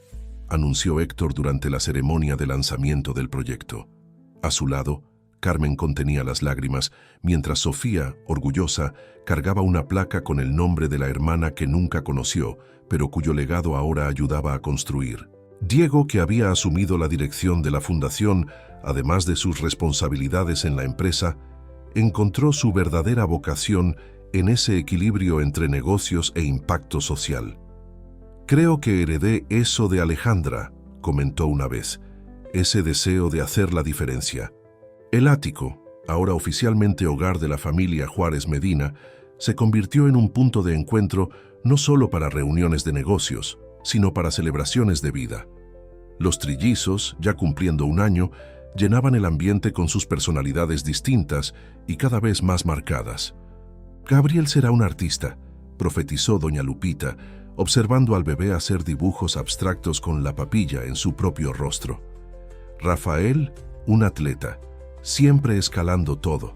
anunció Héctor durante la ceremonia de lanzamiento del proyecto. A su lado, Carmen contenía las lágrimas, mientras Sofía, orgullosa, cargaba una placa con el nombre de la hermana que nunca conoció, pero cuyo legado ahora ayudaba a construir. Diego, que había asumido la dirección de la fundación, además de sus responsabilidades en la empresa, encontró su verdadera vocación en ese equilibrio entre negocios e impacto social. «Creo que heredé eso de Alejandra», comentó una vez, «ese deseo de hacer la diferencia». El ático, ahora oficialmente hogar de la familia Juárez Medina, se convirtió en un punto de encuentro no solo para reuniones de negocios, sino para celebraciones de vida. Los trillizos, ya cumpliendo un año, llenaban el ambiente con sus personalidades distintas y cada vez más marcadas. «Gabriel será un artista», profetizó doña Lupita, observando al bebé hacer dibujos abstractos con la papilla en su propio rostro. «Rafael, un atleta, siempre escalando todo.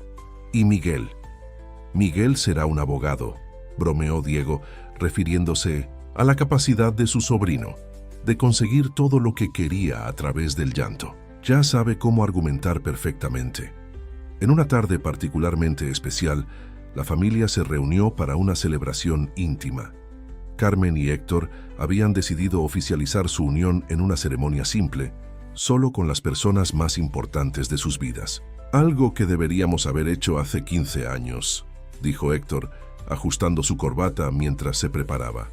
Y Miguel será un abogado», bromeó Diego, refiriéndose a la capacidad de su sobrino de conseguir todo lo que quería a través del llanto. Ya sabe cómo argumentar perfectamente. En una tarde particularmente especial, la familia se reunió para una celebración íntima. Carmen y Héctor habían decidido oficializar su unión en una ceremonia simple, solo con las personas más importantes de sus vidas. «Algo que deberíamos haber hecho hace 15 años», dijo Héctor, ajustando su corbata mientras se preparaba.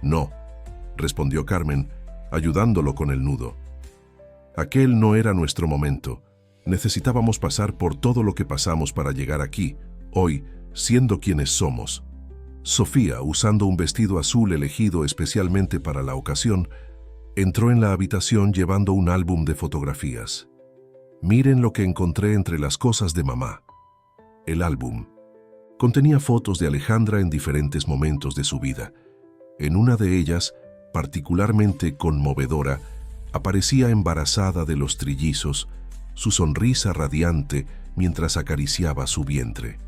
«No», respondió Carmen, ayudándolo con el nudo. «Aquel no era nuestro momento. Necesitábamos pasar por todo lo que pasamos para llegar aquí, hoy, siendo quienes somos». Sofía, usando un vestido azul elegido especialmente para la ocasión, entró en la habitación llevando un álbum de fotografías. «Miren lo que encontré entre las cosas de mamá». El álbum contenía fotos de Alejandra en diferentes momentos de su vida. En una de ellas, particularmente conmovedora, aparecía embarazada de los trillizos, su sonrisa radiante mientras acariciaba su vientre.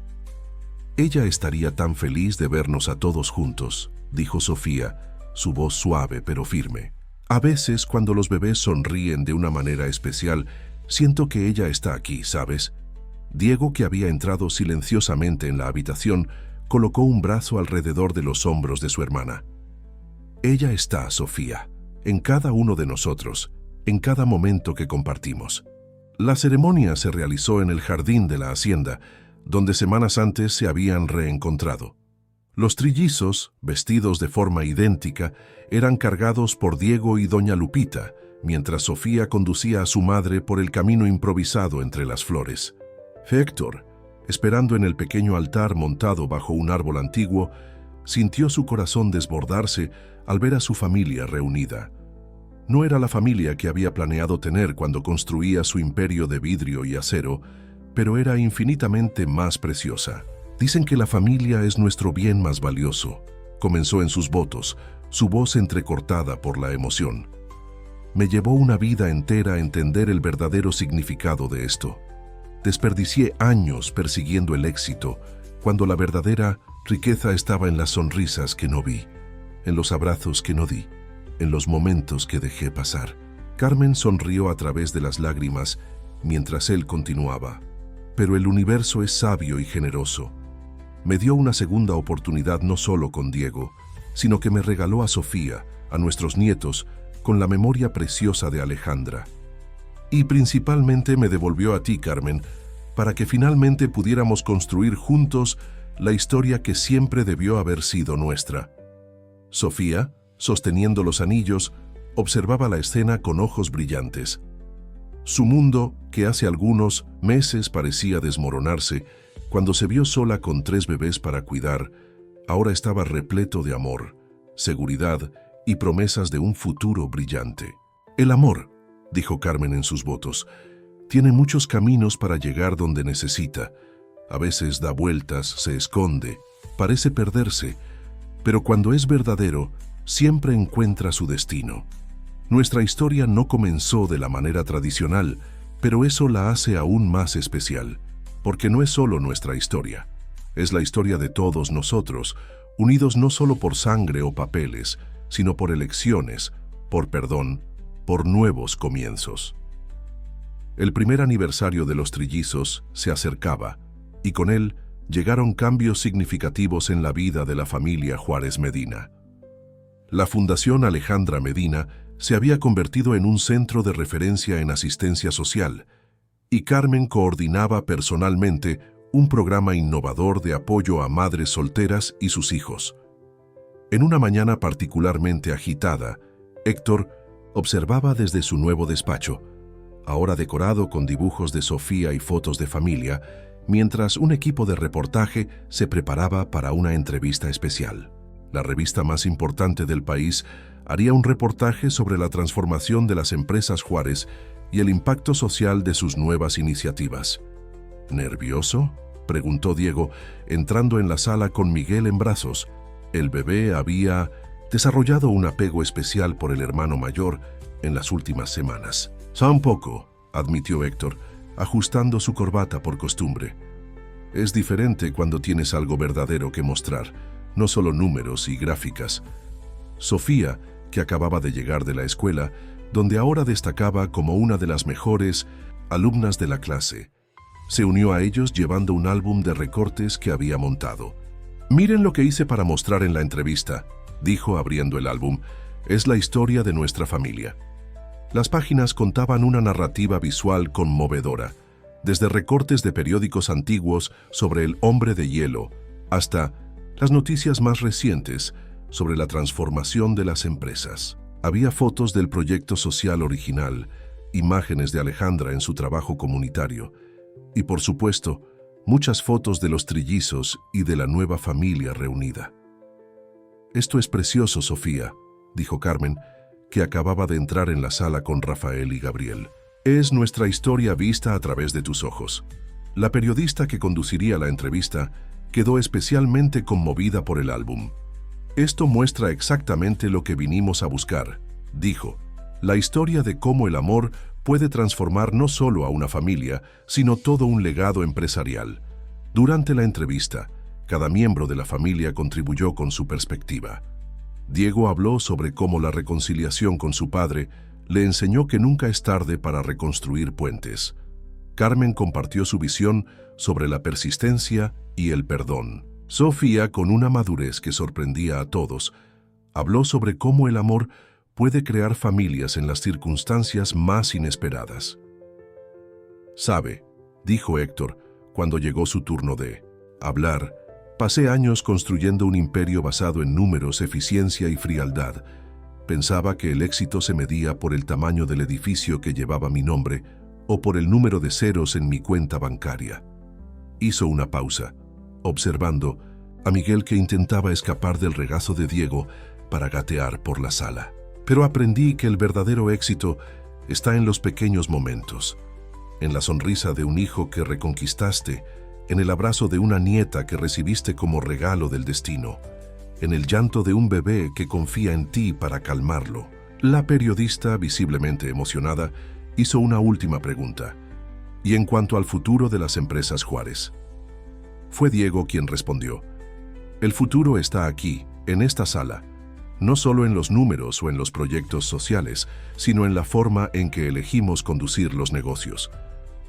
«Ella estaría tan feliz de vernos a todos juntos», dijo Sofía, su voz suave pero firme. «A veces, cuando los bebés sonríen de una manera especial, siento que ella está aquí, ¿sabes?». Diego, que había entrado silenciosamente en la habitación, colocó un brazo alrededor de los hombros de su hermana. «Ella está, Sofía, en cada uno de nosotros, en cada momento que compartimos». La ceremonia se realizó en el jardín de la hacienda, donde semanas antes se habían reencontrado. Los trillizos, vestidos de forma idéntica, eran cargados por Diego y doña Lupita, mientras Sofía conducía a su madre por el camino improvisado entre las flores. Héctor, esperando en el pequeño altar montado bajo un árbol antiguo, sintió su corazón desbordarse al ver a su familia reunida. No era la familia que había planeado tener cuando construía su imperio de vidrio y acero, pero era infinitamente más preciosa. «Dicen que la familia es nuestro bien más valioso», comenzó en sus votos, su voz entrecortada por la emoción. «Me llevó una vida entera entender el verdadero significado de esto. Desperdicié años persiguiendo el éxito, cuando la verdadera riqueza estaba en las sonrisas que no vi, en los abrazos que no di, en los momentos que dejé pasar». Carmen sonrió a través de las lágrimas mientras él continuaba. «Pero el universo es sabio y generoso. Me dio una segunda oportunidad no solo con Diego, sino que me regaló a Sofía, a nuestros nietos, con la memoria preciosa de Alejandra. Y principalmente me devolvió a ti, Carmen, para que finalmente pudiéramos construir juntos la historia que siempre debió haber sido nuestra». Sofía, sosteniendo los anillos, observaba la escena con ojos brillantes. Su mundo, que hace algunos meses parecía desmoronarse, cuando se vio sola con 3 bebés para cuidar, ahora estaba repleto de amor, seguridad y promesas de un futuro brillante. «El amor», dijo Carmen en sus votos, «tiene muchos caminos para llegar donde necesita. A veces da vueltas, se esconde, parece perderse, pero cuando es verdadero, siempre encuentra su destino. Nuestra historia no comenzó de la manera tradicional, pero eso la hace aún más especial, porque no es solo nuestra historia, es la historia de todos nosotros, unidos no solo por sangre o papeles, sino por elecciones, por perdón, por nuevos comienzos». El primer aniversario de los trillizos se acercaba, y con él llegaron cambios significativos en la vida de la familia Juárez Medina. La Fundación Alejandra Medina se había convertido en un centro de referencia en asistencia social, y Carmen coordinaba personalmente un programa innovador de apoyo a madres solteras y sus hijos. En una mañana particularmente agitada, Héctor observaba desde su nuevo despacho, ahora decorado con dibujos de Sofía y fotos de familia, mientras un equipo de reportaje se preparaba para una entrevista especial. La revista más importante del país haría un reportaje sobre la transformación de las empresas Juárez y el impacto social de sus nuevas iniciativas. ¿Nervioso?, preguntó Diego, entrando en la sala con Miguel en brazos. El bebé había desarrollado un apego especial por el hermano mayor en las últimas semanas. «Un poco», admitió Héctor, ajustando su corbata por costumbre. «Es diferente cuando tienes algo verdadero que mostrar, no solo números y gráficas». Sofía, que acababa de llegar de la escuela, donde ahora destacaba como una de las mejores alumnas de la clase, se unió a ellos llevando un álbum de recortes que había montado. «Miren lo que hice para mostrar en la entrevista», dijo abriendo el álbum. «Es la historia de nuestra familia». Las páginas contaban una narrativa visual conmovedora, desde recortes de periódicos antiguos sobre el hombre de hielo hasta las noticias más recientes sobre la transformación de las empresas. Había fotos del proyecto social original, imágenes de Alejandra en su trabajo comunitario y, por supuesto, muchas fotos de los trillizos y de la nueva familia reunida. «Esto es precioso, Sofía», dijo Carmen, que acababa de entrar en la sala con Rafael y Gabriel. «Es nuestra historia vista a través de tus ojos». La periodista que conduciría la entrevista quedó especialmente conmovida por el álbum. «Esto muestra exactamente lo que vinimos a buscar», dijo. «La historia de cómo el amor puede transformar no solo a una familia, sino todo un legado empresarial». Durante la entrevista, cada miembro de la familia contribuyó con su perspectiva. Diego habló sobre cómo la reconciliación con su padre le enseñó que nunca es tarde para reconstruir puentes. Carmen compartió su visión sobre la persistencia y el perdón. Sofía, con una madurez que sorprendía a todos, habló sobre cómo el amor puede crear familias en las circunstancias más inesperadas. «Sabe», dijo Héctor, cuando llegó su turno de hablar, «pasé años construyendo un imperio basado en números, eficiencia y frialdad. Pensaba que el éxito se medía por el tamaño del edificio que llevaba mi nombre o por el número de ceros en mi cuenta bancaria». Hizo una pausa, observando a Miguel, que intentaba escapar del regazo de Diego para gatear por la sala. «Pero aprendí que el verdadero éxito está en los pequeños momentos, en la sonrisa de un hijo que reconquistaste, en el abrazo de una nieta que recibiste como regalo del destino, en el llanto de un bebé que confía en ti para calmarlo». La periodista, visiblemente emocionada, hizo una última pregunta. «¿Y en cuanto al futuro de las empresas Juárez?». Fue Diego quien respondió. «El futuro está aquí, en esta sala, no solo en los números o en los proyectos sociales, sino en la forma en que elegimos conducir los negocios.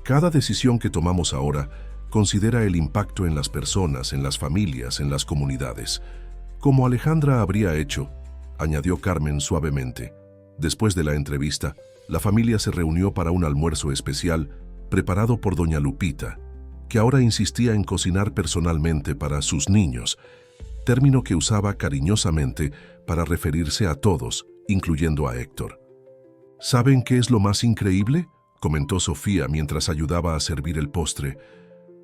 Cada decisión que tomamos ahora considera el impacto en las personas, en las familias, en las comunidades. Como Alejandra habría hecho», añadió Carmen suavemente. Después de la entrevista, la familia se reunió para un almuerzo especial preparado por doña Lupita, que ahora insistía en cocinar personalmente para sus niños, término que usaba cariñosamente para referirse a todos, incluyendo a Héctor. «¿Saben qué es lo más increíble?», comentó Sofía mientras ayudaba a servir el postre.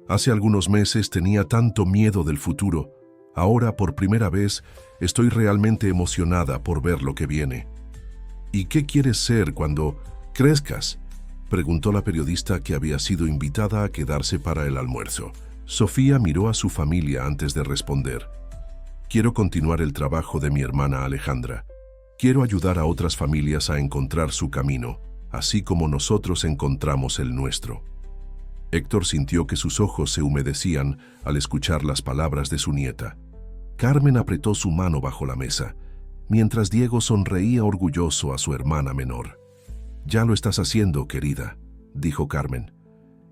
«Hace algunos meses tenía tanto miedo del futuro. Ahora, por primera vez, estoy realmente emocionada por ver lo que viene». «¿Y qué quieres ser cuando crezcas?», preguntó la periodista, que había sido invitada a quedarse para el almuerzo. Sofía miró a su familia antes de responder. «Quiero continuar el trabajo de mi hermana Alejandra. Quiero ayudar a otras familias a encontrar su camino, así como nosotros encontramos el nuestro». Héctor sintió que sus ojos se humedecían al escuchar las palabras de su nieta. Carmen apretó su mano bajo la mesa, mientras Diego sonreía orgulloso a su hermana menor. «Ya lo estás haciendo, querida», dijo Carmen.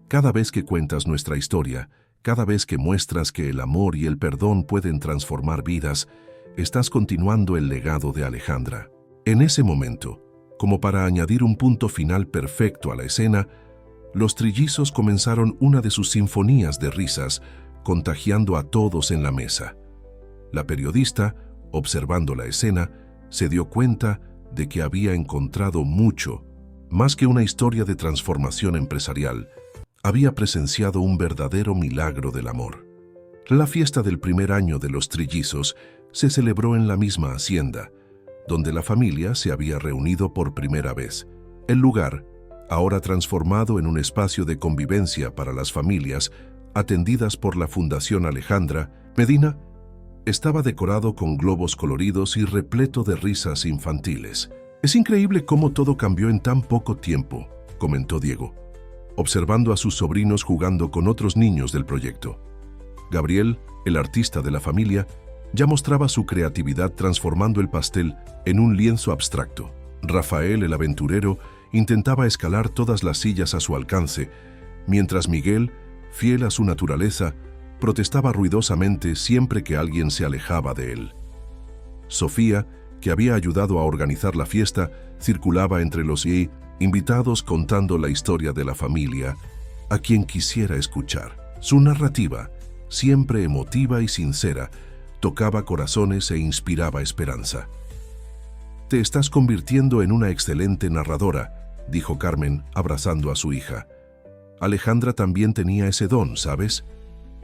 Cada vez que cuentas nuestra historia, cada vez que muestras que el amor y el perdón pueden transformar vidas, estás continuando el legado de Alejandra. En ese momento, como para añadir un punto final perfecto a la escena, los trillizos comenzaron una de sus sinfonías de risas, contagiando a todos en la mesa. La periodista, observando la escena, se dio cuenta de que había encontrado mucho, más que una historia de transformación empresarial. Había presenciado un verdadero milagro del amor. La fiesta del primer año de los trillizos se celebró en la misma hacienda, donde la familia se había reunido por primera vez. El lugar, ahora transformado en un espacio de convivencia para las familias, atendidas por la Fundación Alejandra Medina, estaba decorado con globos coloridos y repleto de risas infantiles. «Es increíble cómo todo cambió en tan poco tiempo», comentó Diego, observando a sus sobrinos jugando con otros niños del proyecto. Gabriel, el artista de la familia, ya mostraba su creatividad transformando el pastel en un lienzo abstracto. Rafael, el aventurero, intentaba escalar todas las sillas a su alcance, mientras Miguel, fiel a su naturaleza, protestaba ruidosamente siempre que alguien se alejaba de él. Sofía, que había ayudado a organizar la fiesta, circulaba entre los invitados contando la historia de la familia a quien quisiera escuchar. Su narrativa, siempre emotiva y sincera, tocaba corazones e inspiraba esperanza. «Te estás convirtiendo en una excelente narradora», dijo Carmen, abrazando a su hija. Alejandra también tenía ese don, ¿sabes?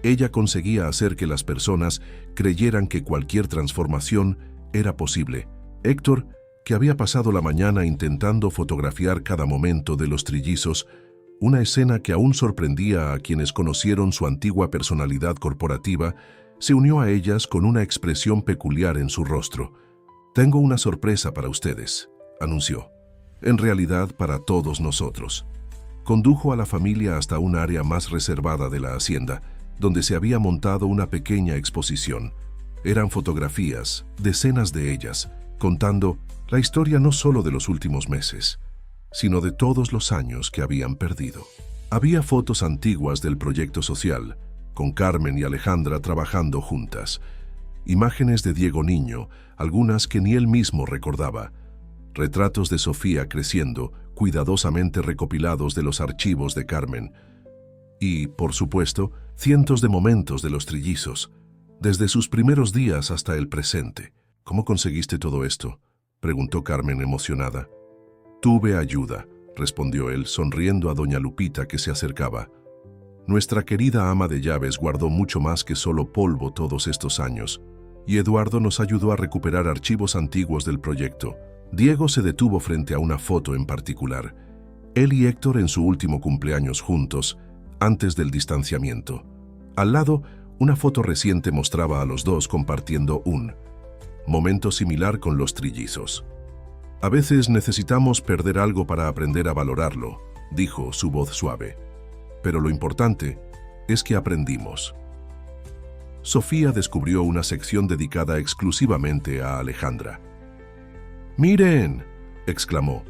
Ella conseguía hacer que las personas creyeran que cualquier transformación era posible. Héctor, que había pasado la mañana intentando fotografiar cada momento de los trillizos, una escena que aún sorprendía a quienes conocieron su antigua personalidad corporativa, se unió a ellas con una expresión peculiar en su rostro. «Tengo una sorpresa para ustedes», anunció. «En realidad, para todos nosotros». Condujo a la familia hasta un área más reservada de la hacienda, donde se había montado una pequeña exposición. Eran fotografías, decenas de ellas, contando la historia no solo de los últimos meses, sino de todos los años que habían perdido. Había fotos antiguas del proyecto social, con Carmen y Alejandra trabajando juntas. Imágenes de Diego niño, algunas que ni él mismo recordaba. Retratos de Sofía creciendo, cuidadosamente recopilados de los archivos de Carmen. Y, por supuesto, cientos de momentos de los trillizos, desde sus primeros días hasta el presente. «¿Cómo conseguiste todo esto?», preguntó Carmen emocionada. «Tuve ayuda», respondió él, sonriendo a doña Lupita que se acercaba. «Nuestra querida ama de llaves guardó mucho más que solo polvo todos estos años, y Eduardo nos ayudó a recuperar archivos antiguos del proyecto». Diego se detuvo frente a una foto en particular. Él y Héctor en su último cumpleaños juntos, antes del distanciamiento. Al lado, una foto reciente mostraba a los dos compartiendo un momento similar con los trillizos. «A veces necesitamos perder algo para aprender a valorarlo», dijo, su voz suave. «Pero lo importante es que aprendimos». Sofía descubrió una sección dedicada exclusivamente a Alejandra. «¡Miren!», exclamó,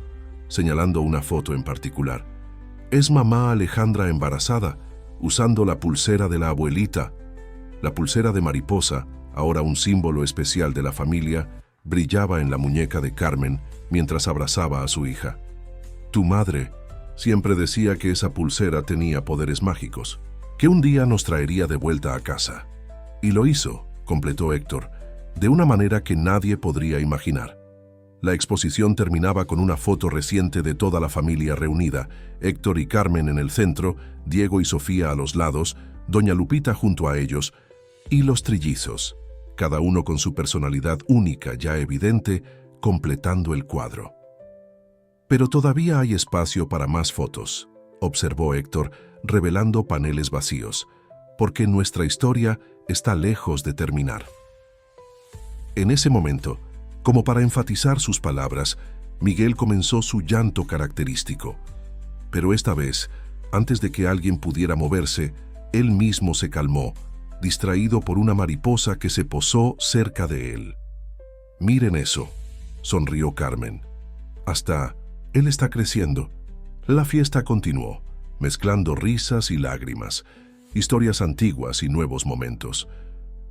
señalando una foto en particular. «Es mamá Alejandra embarazada, usando la pulsera de la abuelita». La pulsera de mariposa, ahora un símbolo especial de la familia, brillaba en la muñeca de Carmen mientras abrazaba a su hija. «Tu madre siempre decía que esa pulsera tenía poderes mágicos, que un día nos traería de vuelta a casa. Y lo hizo», completó Héctor, «de una manera que nadie podría imaginar». La exposición terminaba con una foto reciente de toda la familia reunida, Héctor y Carmen en el centro, Diego y Sofía a los lados, doña Lupita junto a ellos, y los trillizos, cada uno con su personalidad única ya evidente, completando el cuadro. «Pero todavía hay espacio para más fotos», observó Héctor, revelando paneles vacíos, «porque nuestra historia está lejos de terminar». En ese momento, como para enfatizar sus palabras, Miguel comenzó su llanto característico. Pero esta vez, antes de que alguien pudiera moverse, él mismo se calmó, distraído por una mariposa que se posó cerca de él. «Miren eso», sonrió Carmen. «Hasta él está creciendo. La fiesta continuó, mezclando risas y lágrimas, historias antiguas y nuevos momentos.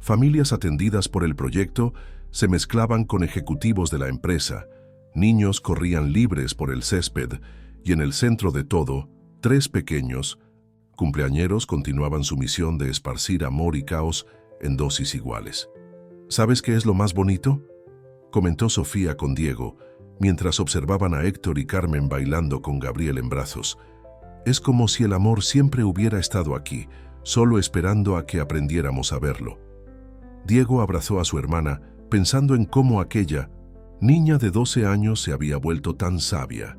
Familias atendidas por el proyecto se mezclaban con ejecutivos de la empresa, niños corrían libres por el césped y en el centro de todo, 3 pequeños cumpleañeros continuaban su misión de esparcir amor y caos en dosis iguales. ¿Sabes qué es lo más bonito?, comentó Sofía con Diego, mientras observaban a Héctor y Carmen bailando con Gabriel en brazos. Es como si el amor siempre hubiera estado aquí, solo esperando a que aprendiéramos a verlo. Diego abrazó a su hermana, pensando en cómo aquella niña de 12 años se había vuelto tan sabia.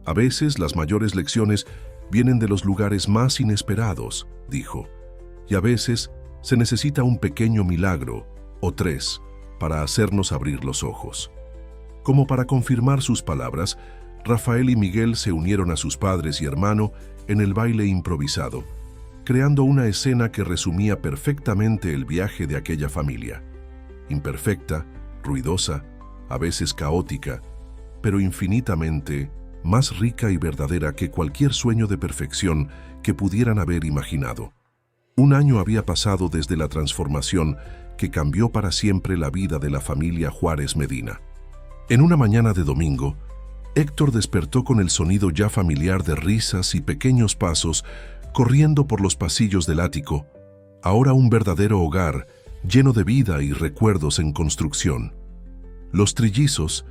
A veces las mayores lecciones vienen de los lugares más inesperados, dijo, y a veces se necesita un pequeño milagro, o 3, para hacernos abrir los ojos. Como para confirmar sus palabras, Rafael y Miguel se unieron a sus padres y hermano en el baile improvisado, creando una escena que resumía perfectamente el viaje de aquella familia. Imperfecta, ruidosa, a veces caótica, pero infinitamente más rica y verdadera que cualquier sueño de perfección que pudieran haber imaginado. Un año había pasado desde la transformación que cambió para siempre la vida de la familia Juárez Medina. En una mañana de domingo, Héctor despertó con el sonido ya familiar de risas y pequeños pasos corriendo por los pasillos del ático, ahora un verdadero hogar lleno de vida y recuerdos en construcción. Los trillizos,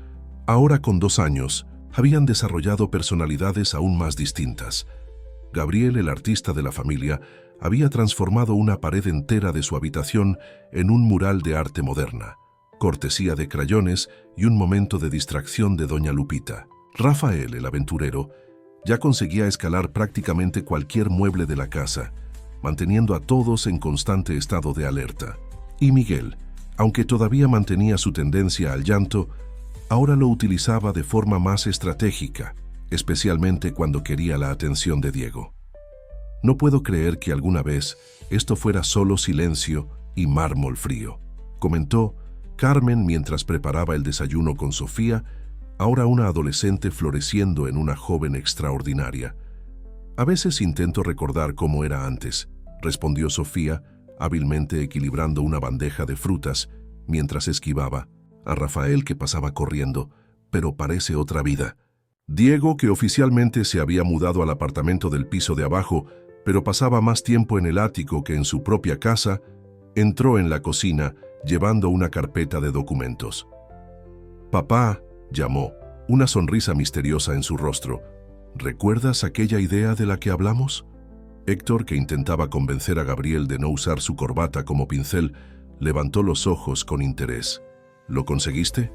ahora con 2 años, habían desarrollado personalidades aún más distintas. Gabriel, el artista de la familia, había transformado una pared entera de su habitación en un mural de arte moderna, cortesía de crayones y un momento de distracción de doña Lupita. Rafael, el aventurero, ya conseguía escalar prácticamente cualquier mueble de la casa, manteniendo a todos en constante estado de alerta. Y Miguel, aunque todavía mantenía su tendencia al llanto, ahora lo utilizaba de forma más estratégica, especialmente cuando quería la atención de Diego. No puedo creer que alguna vez esto fuera solo silencio y mármol frío, comentó Carmen mientras preparaba el desayuno con Sofía, ahora una adolescente floreciendo en una joven extraordinaria. A veces intento recordar cómo era antes, respondió Sofía, hábilmente equilibrando una bandeja de frutas mientras esquivaba a Rafael que pasaba corriendo, pero parece otra vida. Diego, que oficialmente se había mudado al apartamento del piso de abajo, pero pasaba más tiempo en el ático que en su propia casa, entró en la cocina llevando una carpeta de documentos. «Papá», llamó, una sonrisa misteriosa en su rostro. «¿Recuerdas aquella idea de la que hablamos?» Héctor, que intentaba convencer a Gabriel de no usar su corbata como pincel, levantó los ojos con interés. «¿Lo conseguiste?»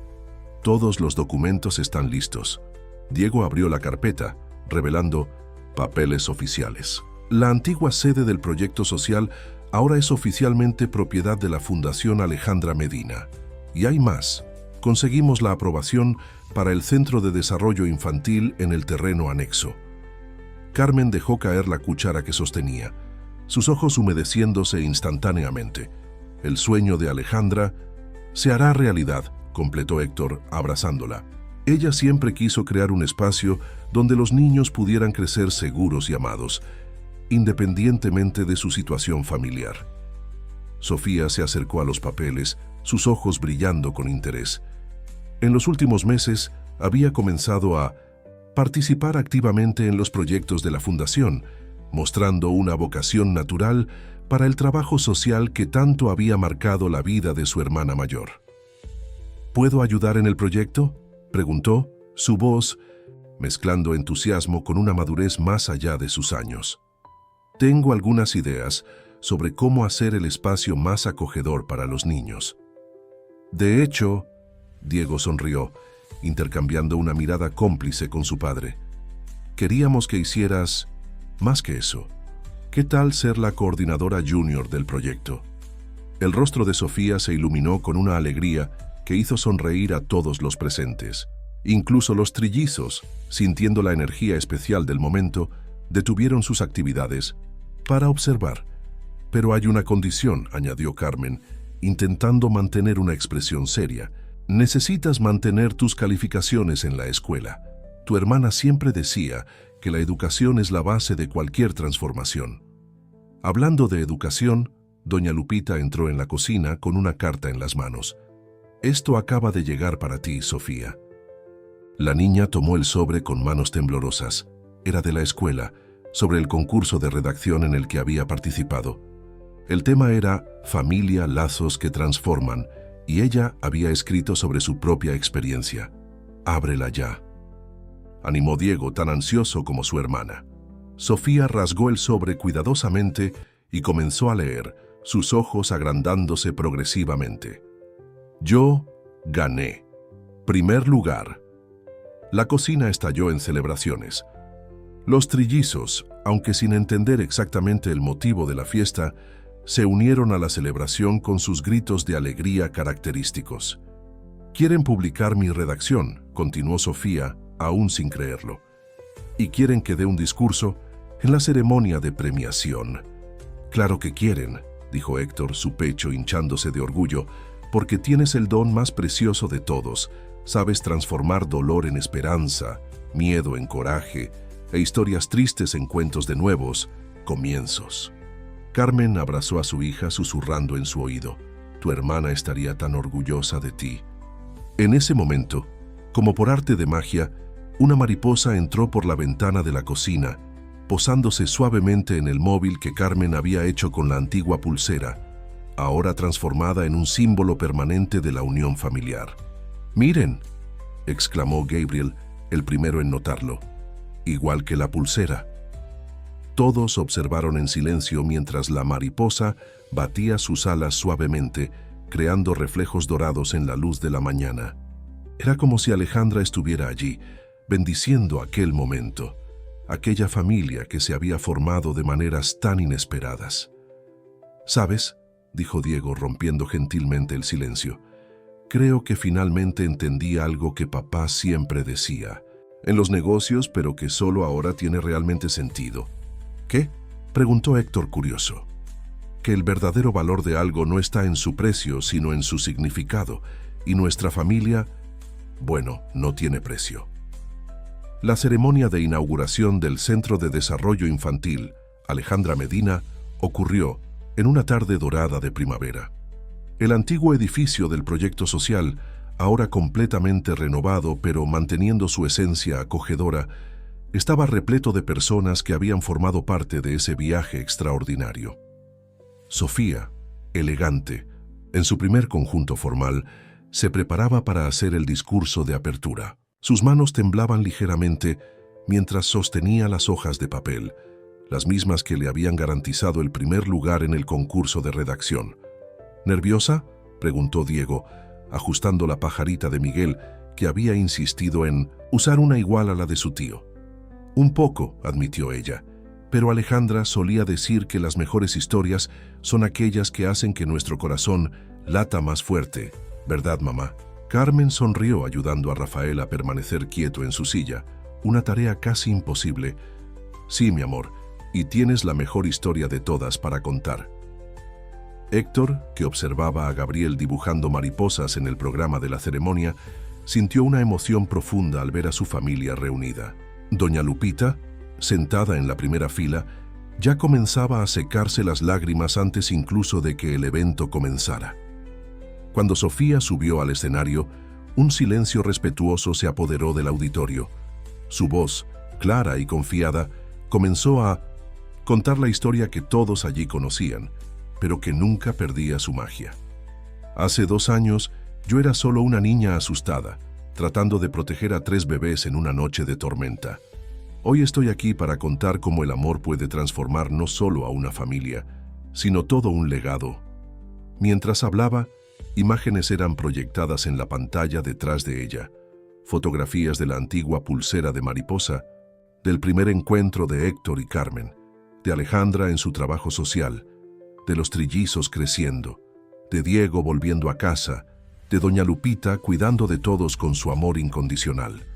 «Todos los documentos están listos». Diego abrió la carpeta, revelando papeles oficiales. La antigua sede del proyecto social ahora es oficialmente propiedad de la Fundación Alejandra Medina. Y hay más. Conseguimos la aprobación para el Centro de Desarrollo Infantil en el terreno anexo. Carmen dejó caer la cuchara que sostenía, sus ojos humedeciéndose instantáneamente. El sueño de Alejandra se hará realidad, completó Héctor, abrazándola. Ella siempre quiso crear un espacio donde los niños pudieran crecer seguros y amados, independientemente de su situación familiar. Sofía se acercó a los papeles, sus ojos brillando con interés. En los últimos meses había comenzado a participar activamente en los proyectos de la Fundación, mostrando una vocación natural para el trabajo social que tanto había marcado la vida de su hermana mayor. ¿Puedo ayudar en el proyecto?, preguntó, su voz mezclando entusiasmo con una madurez más allá de sus años. Tengo algunas ideas sobre cómo hacer el espacio más acogedor para los niños. De hecho, Diego sonrió, intercambiando una mirada cómplice con su padre. Queríamos que hicieras más que eso. ¿Qué tal ser la coordinadora junior del proyecto? El rostro de Sofía se iluminó con una alegría que hizo sonreír a todos los presentes. Incluso los trillizos, sintiendo la energía especial del momento, detuvieron sus actividades para observar. Pero hay una condición, añadió Carmen, intentando mantener una expresión seria. Necesitas mantener tus calificaciones en la escuela. Tu hermana siempre decía que la educación es la base de cualquier transformación. Hablando de educación, doña Lupita entró en la cocina con una carta en las manos. «Esto acaba de llegar para ti, Sofía». La niña tomó el sobre con manos temblorosas. Era de la escuela, sobre el concurso de redacción en el que había participado. El tema era Familia, lazos que transforman, y ella había escrito sobre su propia experiencia. «Ábrela ya», animó Diego, tan ansioso como su hermana. Sofía rasgó el sobre cuidadosamente y comenzó a leer, sus ojos agrandándose progresivamente. «Yo gané. Primer lugar». La cocina estalló en celebraciones. Los trillizos, aunque sin entender exactamente el motivo de la fiesta, se unieron a la celebración con sus gritos de alegría característicos. «Quieren publicar mi redacción», continuó Sofía, aún sin creerlo. «Y quieren que dé un discurso en la ceremonia de premiación». «Claro que quieren», dijo Héctor, su pecho hinchándose de orgullo, «porque tienes el don más precioso de todos. Sabes transformar dolor en esperanza, miedo en coraje, e historias tristes en cuentos de nuevos comienzos». Carmen abrazó a su hija susurrando en su oído. «Tu hermana estaría tan orgullosa de ti». En ese momento, como por arte de magia, una mariposa entró por la ventana de la cocina, posándose suavemente en el móvil que Carmen había hecho con la antigua pulsera, ahora transformada en un símbolo permanente de la unión familiar. «Miren», exclamó Gabriel, el primero en notarlo, «igual que la pulsera». Todos observaron en silencio mientras la mariposa batía sus alas suavemente, creando reflejos dorados en la luz de la mañana. Era como si Alejandra estuviera allí, bendiciendo aquel momento, aquella familia que se había formado de maneras tan inesperadas. «¿Sabes?», dijo Diego, rompiendo gentilmente el silencio. «Creo que finalmente entendí algo que papá siempre decía, en los negocios, pero que solo ahora tiene realmente sentido». «¿Qué?», preguntó Héctor curioso. «Que el verdadero valor de algo no está en su precio, sino en su significado, y nuestra familia, bueno, no tiene precio». La ceremonia de inauguración del Centro de Desarrollo Infantil, Alejandra Medina, ocurrió en una tarde dorada de primavera. El antiguo edificio del proyecto social, ahora completamente renovado pero manteniendo su esencia acogedora, estaba repleto de personas que habían formado parte de ese viaje extraordinario. Sofía, elegante, en su primer conjunto formal, se preparaba para hacer el discurso de apertura. Sus manos temblaban ligeramente mientras sostenía las hojas de papel, las mismas que le habían garantizado el primer lugar en el concurso de redacción. «¿Nerviosa?», preguntó Diego, ajustando la pajarita de Miguel, que había insistido en usar una igual a la de su tío. «Un poco», admitió ella, «pero Alejandra solía decir que las mejores historias son aquellas que hacen que nuestro corazón lata más fuerte, ¿verdad, mamá?». Carmen sonrió ayudando a Rafael a permanecer quieto en su silla, una tarea casi imposible. «Sí, mi amor, y tienes la mejor historia de todas para contar». Héctor, que observaba a Gabriel dibujando mariposas en el programa de la ceremonia, sintió una emoción profunda al ver a su familia reunida. Doña Lupita, sentada en la primera fila, ya comenzaba a secarse las lágrimas antes incluso de que el evento comenzara. Cuando Sofía subió al escenario, un silencio respetuoso se apoderó del auditorio. Su voz, clara y confiada, comenzó a contar la historia que todos allí conocían, pero que nunca perdía su magia. «Hace 2 años, yo era solo una niña asustada, tratando de proteger a 3 bebés en una noche de tormenta. Hoy estoy aquí para contar cómo el amor puede transformar no solo a una familia, sino todo un legado». Mientras hablaba, imágenes eran proyectadas en la pantalla detrás de ella, fotografías de la antigua pulsera de mariposa, del primer encuentro de Héctor y Carmen, de Alejandra en su trabajo social, de los trillizos creciendo, de Diego volviendo a casa, de doña Lupita cuidando de todos con su amor incondicional.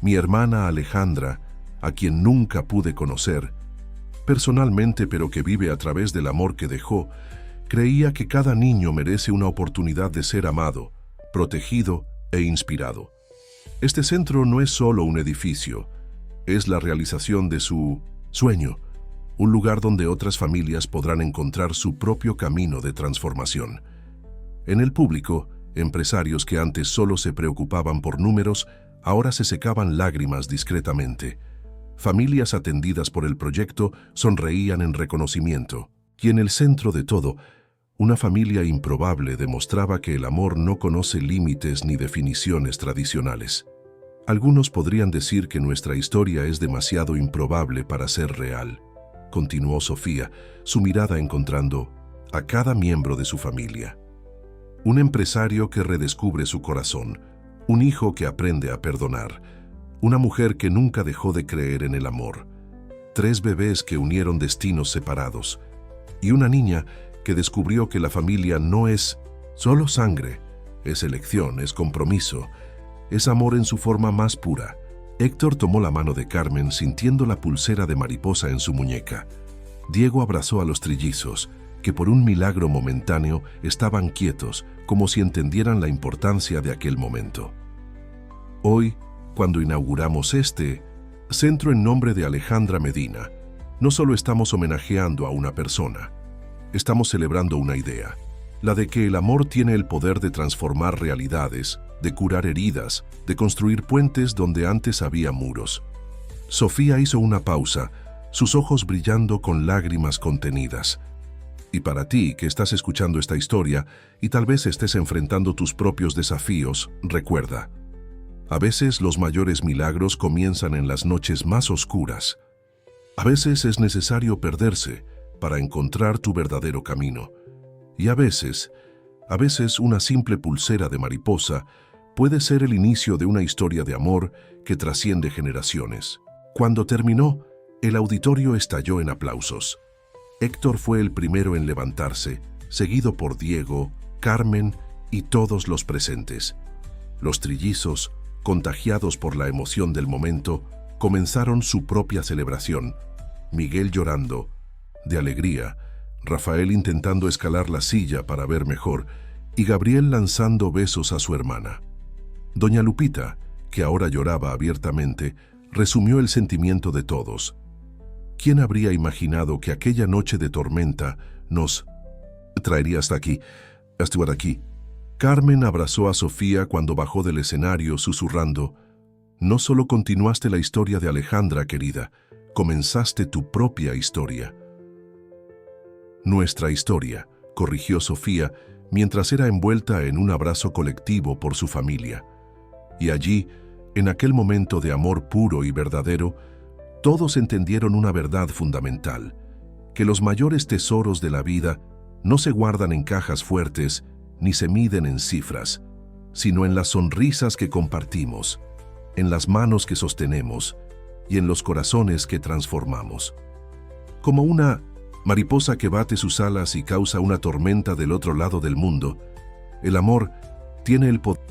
Mi hermana Alejandra, a quien nunca pude conocer, personalmente pero que vive a través del amor que dejó, creía que cada niño merece una oportunidad de ser amado, protegido e inspirado. Este centro no es solo un edificio, es la realización de su sueño, un lugar donde otras familias podrán encontrar su propio camino de transformación. En el público, empresarios que antes solo se preocupaban por números, ahora se secaban lágrimas discretamente. Familias atendidas por el proyecto sonreían en reconocimiento. Y en el centro de todo, una familia improbable demostraba que el amor no conoce límites ni definiciones tradicionales. Algunos podrían decir que nuestra historia es demasiado improbable para ser real, continuó Sofía, su mirada encontrando a cada miembro de su familia. Un empresario que redescubre su corazón, un hijo que aprende a perdonar, una mujer que nunca dejó de creer en el amor, 3 bebés que unieron destinos separados, y una niña que descubrió que la familia no es solo sangre, es elección, es compromiso, es amor en su forma más pura. Héctor tomó la mano de Carmen sintiendo la pulsera de mariposa en su muñeca. Diego abrazó a los trillizos, que por un milagro momentáneo estaban quietos, como si entendieran la importancia de aquel momento. Hoy, cuando inauguramos este centro en nombre de Alejandra Medina, no solo estamos homenajeando a una persona, estamos celebrando una idea, la de que el amor tiene el poder de transformar realidades, de curar heridas, de construir puentes donde antes había muros. Sofía hizo una pausa, sus ojos brillando con lágrimas contenidas. Y para ti, que estás escuchando esta historia y tal vez estés enfrentando tus propios desafíos, recuerda, a veces los mayores milagros comienzan en las noches más oscuras. A veces es necesario perderse para encontrar tu verdadero camino. Y a veces una simple pulsera de mariposa puede ser el inicio de una historia de amor que trasciende generaciones. Cuando terminó, el auditorio estalló en aplausos. Héctor fue el primero en levantarse, seguido por Diego, Carmen y todos los presentes. Los trillizos, contagiados por la emoción del momento, comenzaron su propia celebración. Miguel llorando de alegría, Rafael intentando escalar la silla para ver mejor y Gabriel lanzando besos a su hermana. Doña Lupita, que ahora lloraba abiertamente, resumió el sentimiento de todos. ¿Quién habría imaginado que aquella noche de tormenta nos traería hasta aquí? Carmen abrazó a Sofía cuando bajó del escenario susurrando, «No solo continuaste la historia de Alejandra, querida, comenzaste tu propia historia». «Nuestra historia», corrigió Sofía, mientras era envuelta en un abrazo colectivo por su familia. Y allí, en aquel momento de amor puro y verdadero, todos entendieron una verdad fundamental, que los mayores tesoros de la vida no se guardan en cajas fuertes ni se miden en cifras, sino en las sonrisas que compartimos, en las manos que sostenemos y en los corazones que transformamos. Como una mariposa que bate sus alas y causa una tormenta del otro lado del mundo, el amor tiene el poder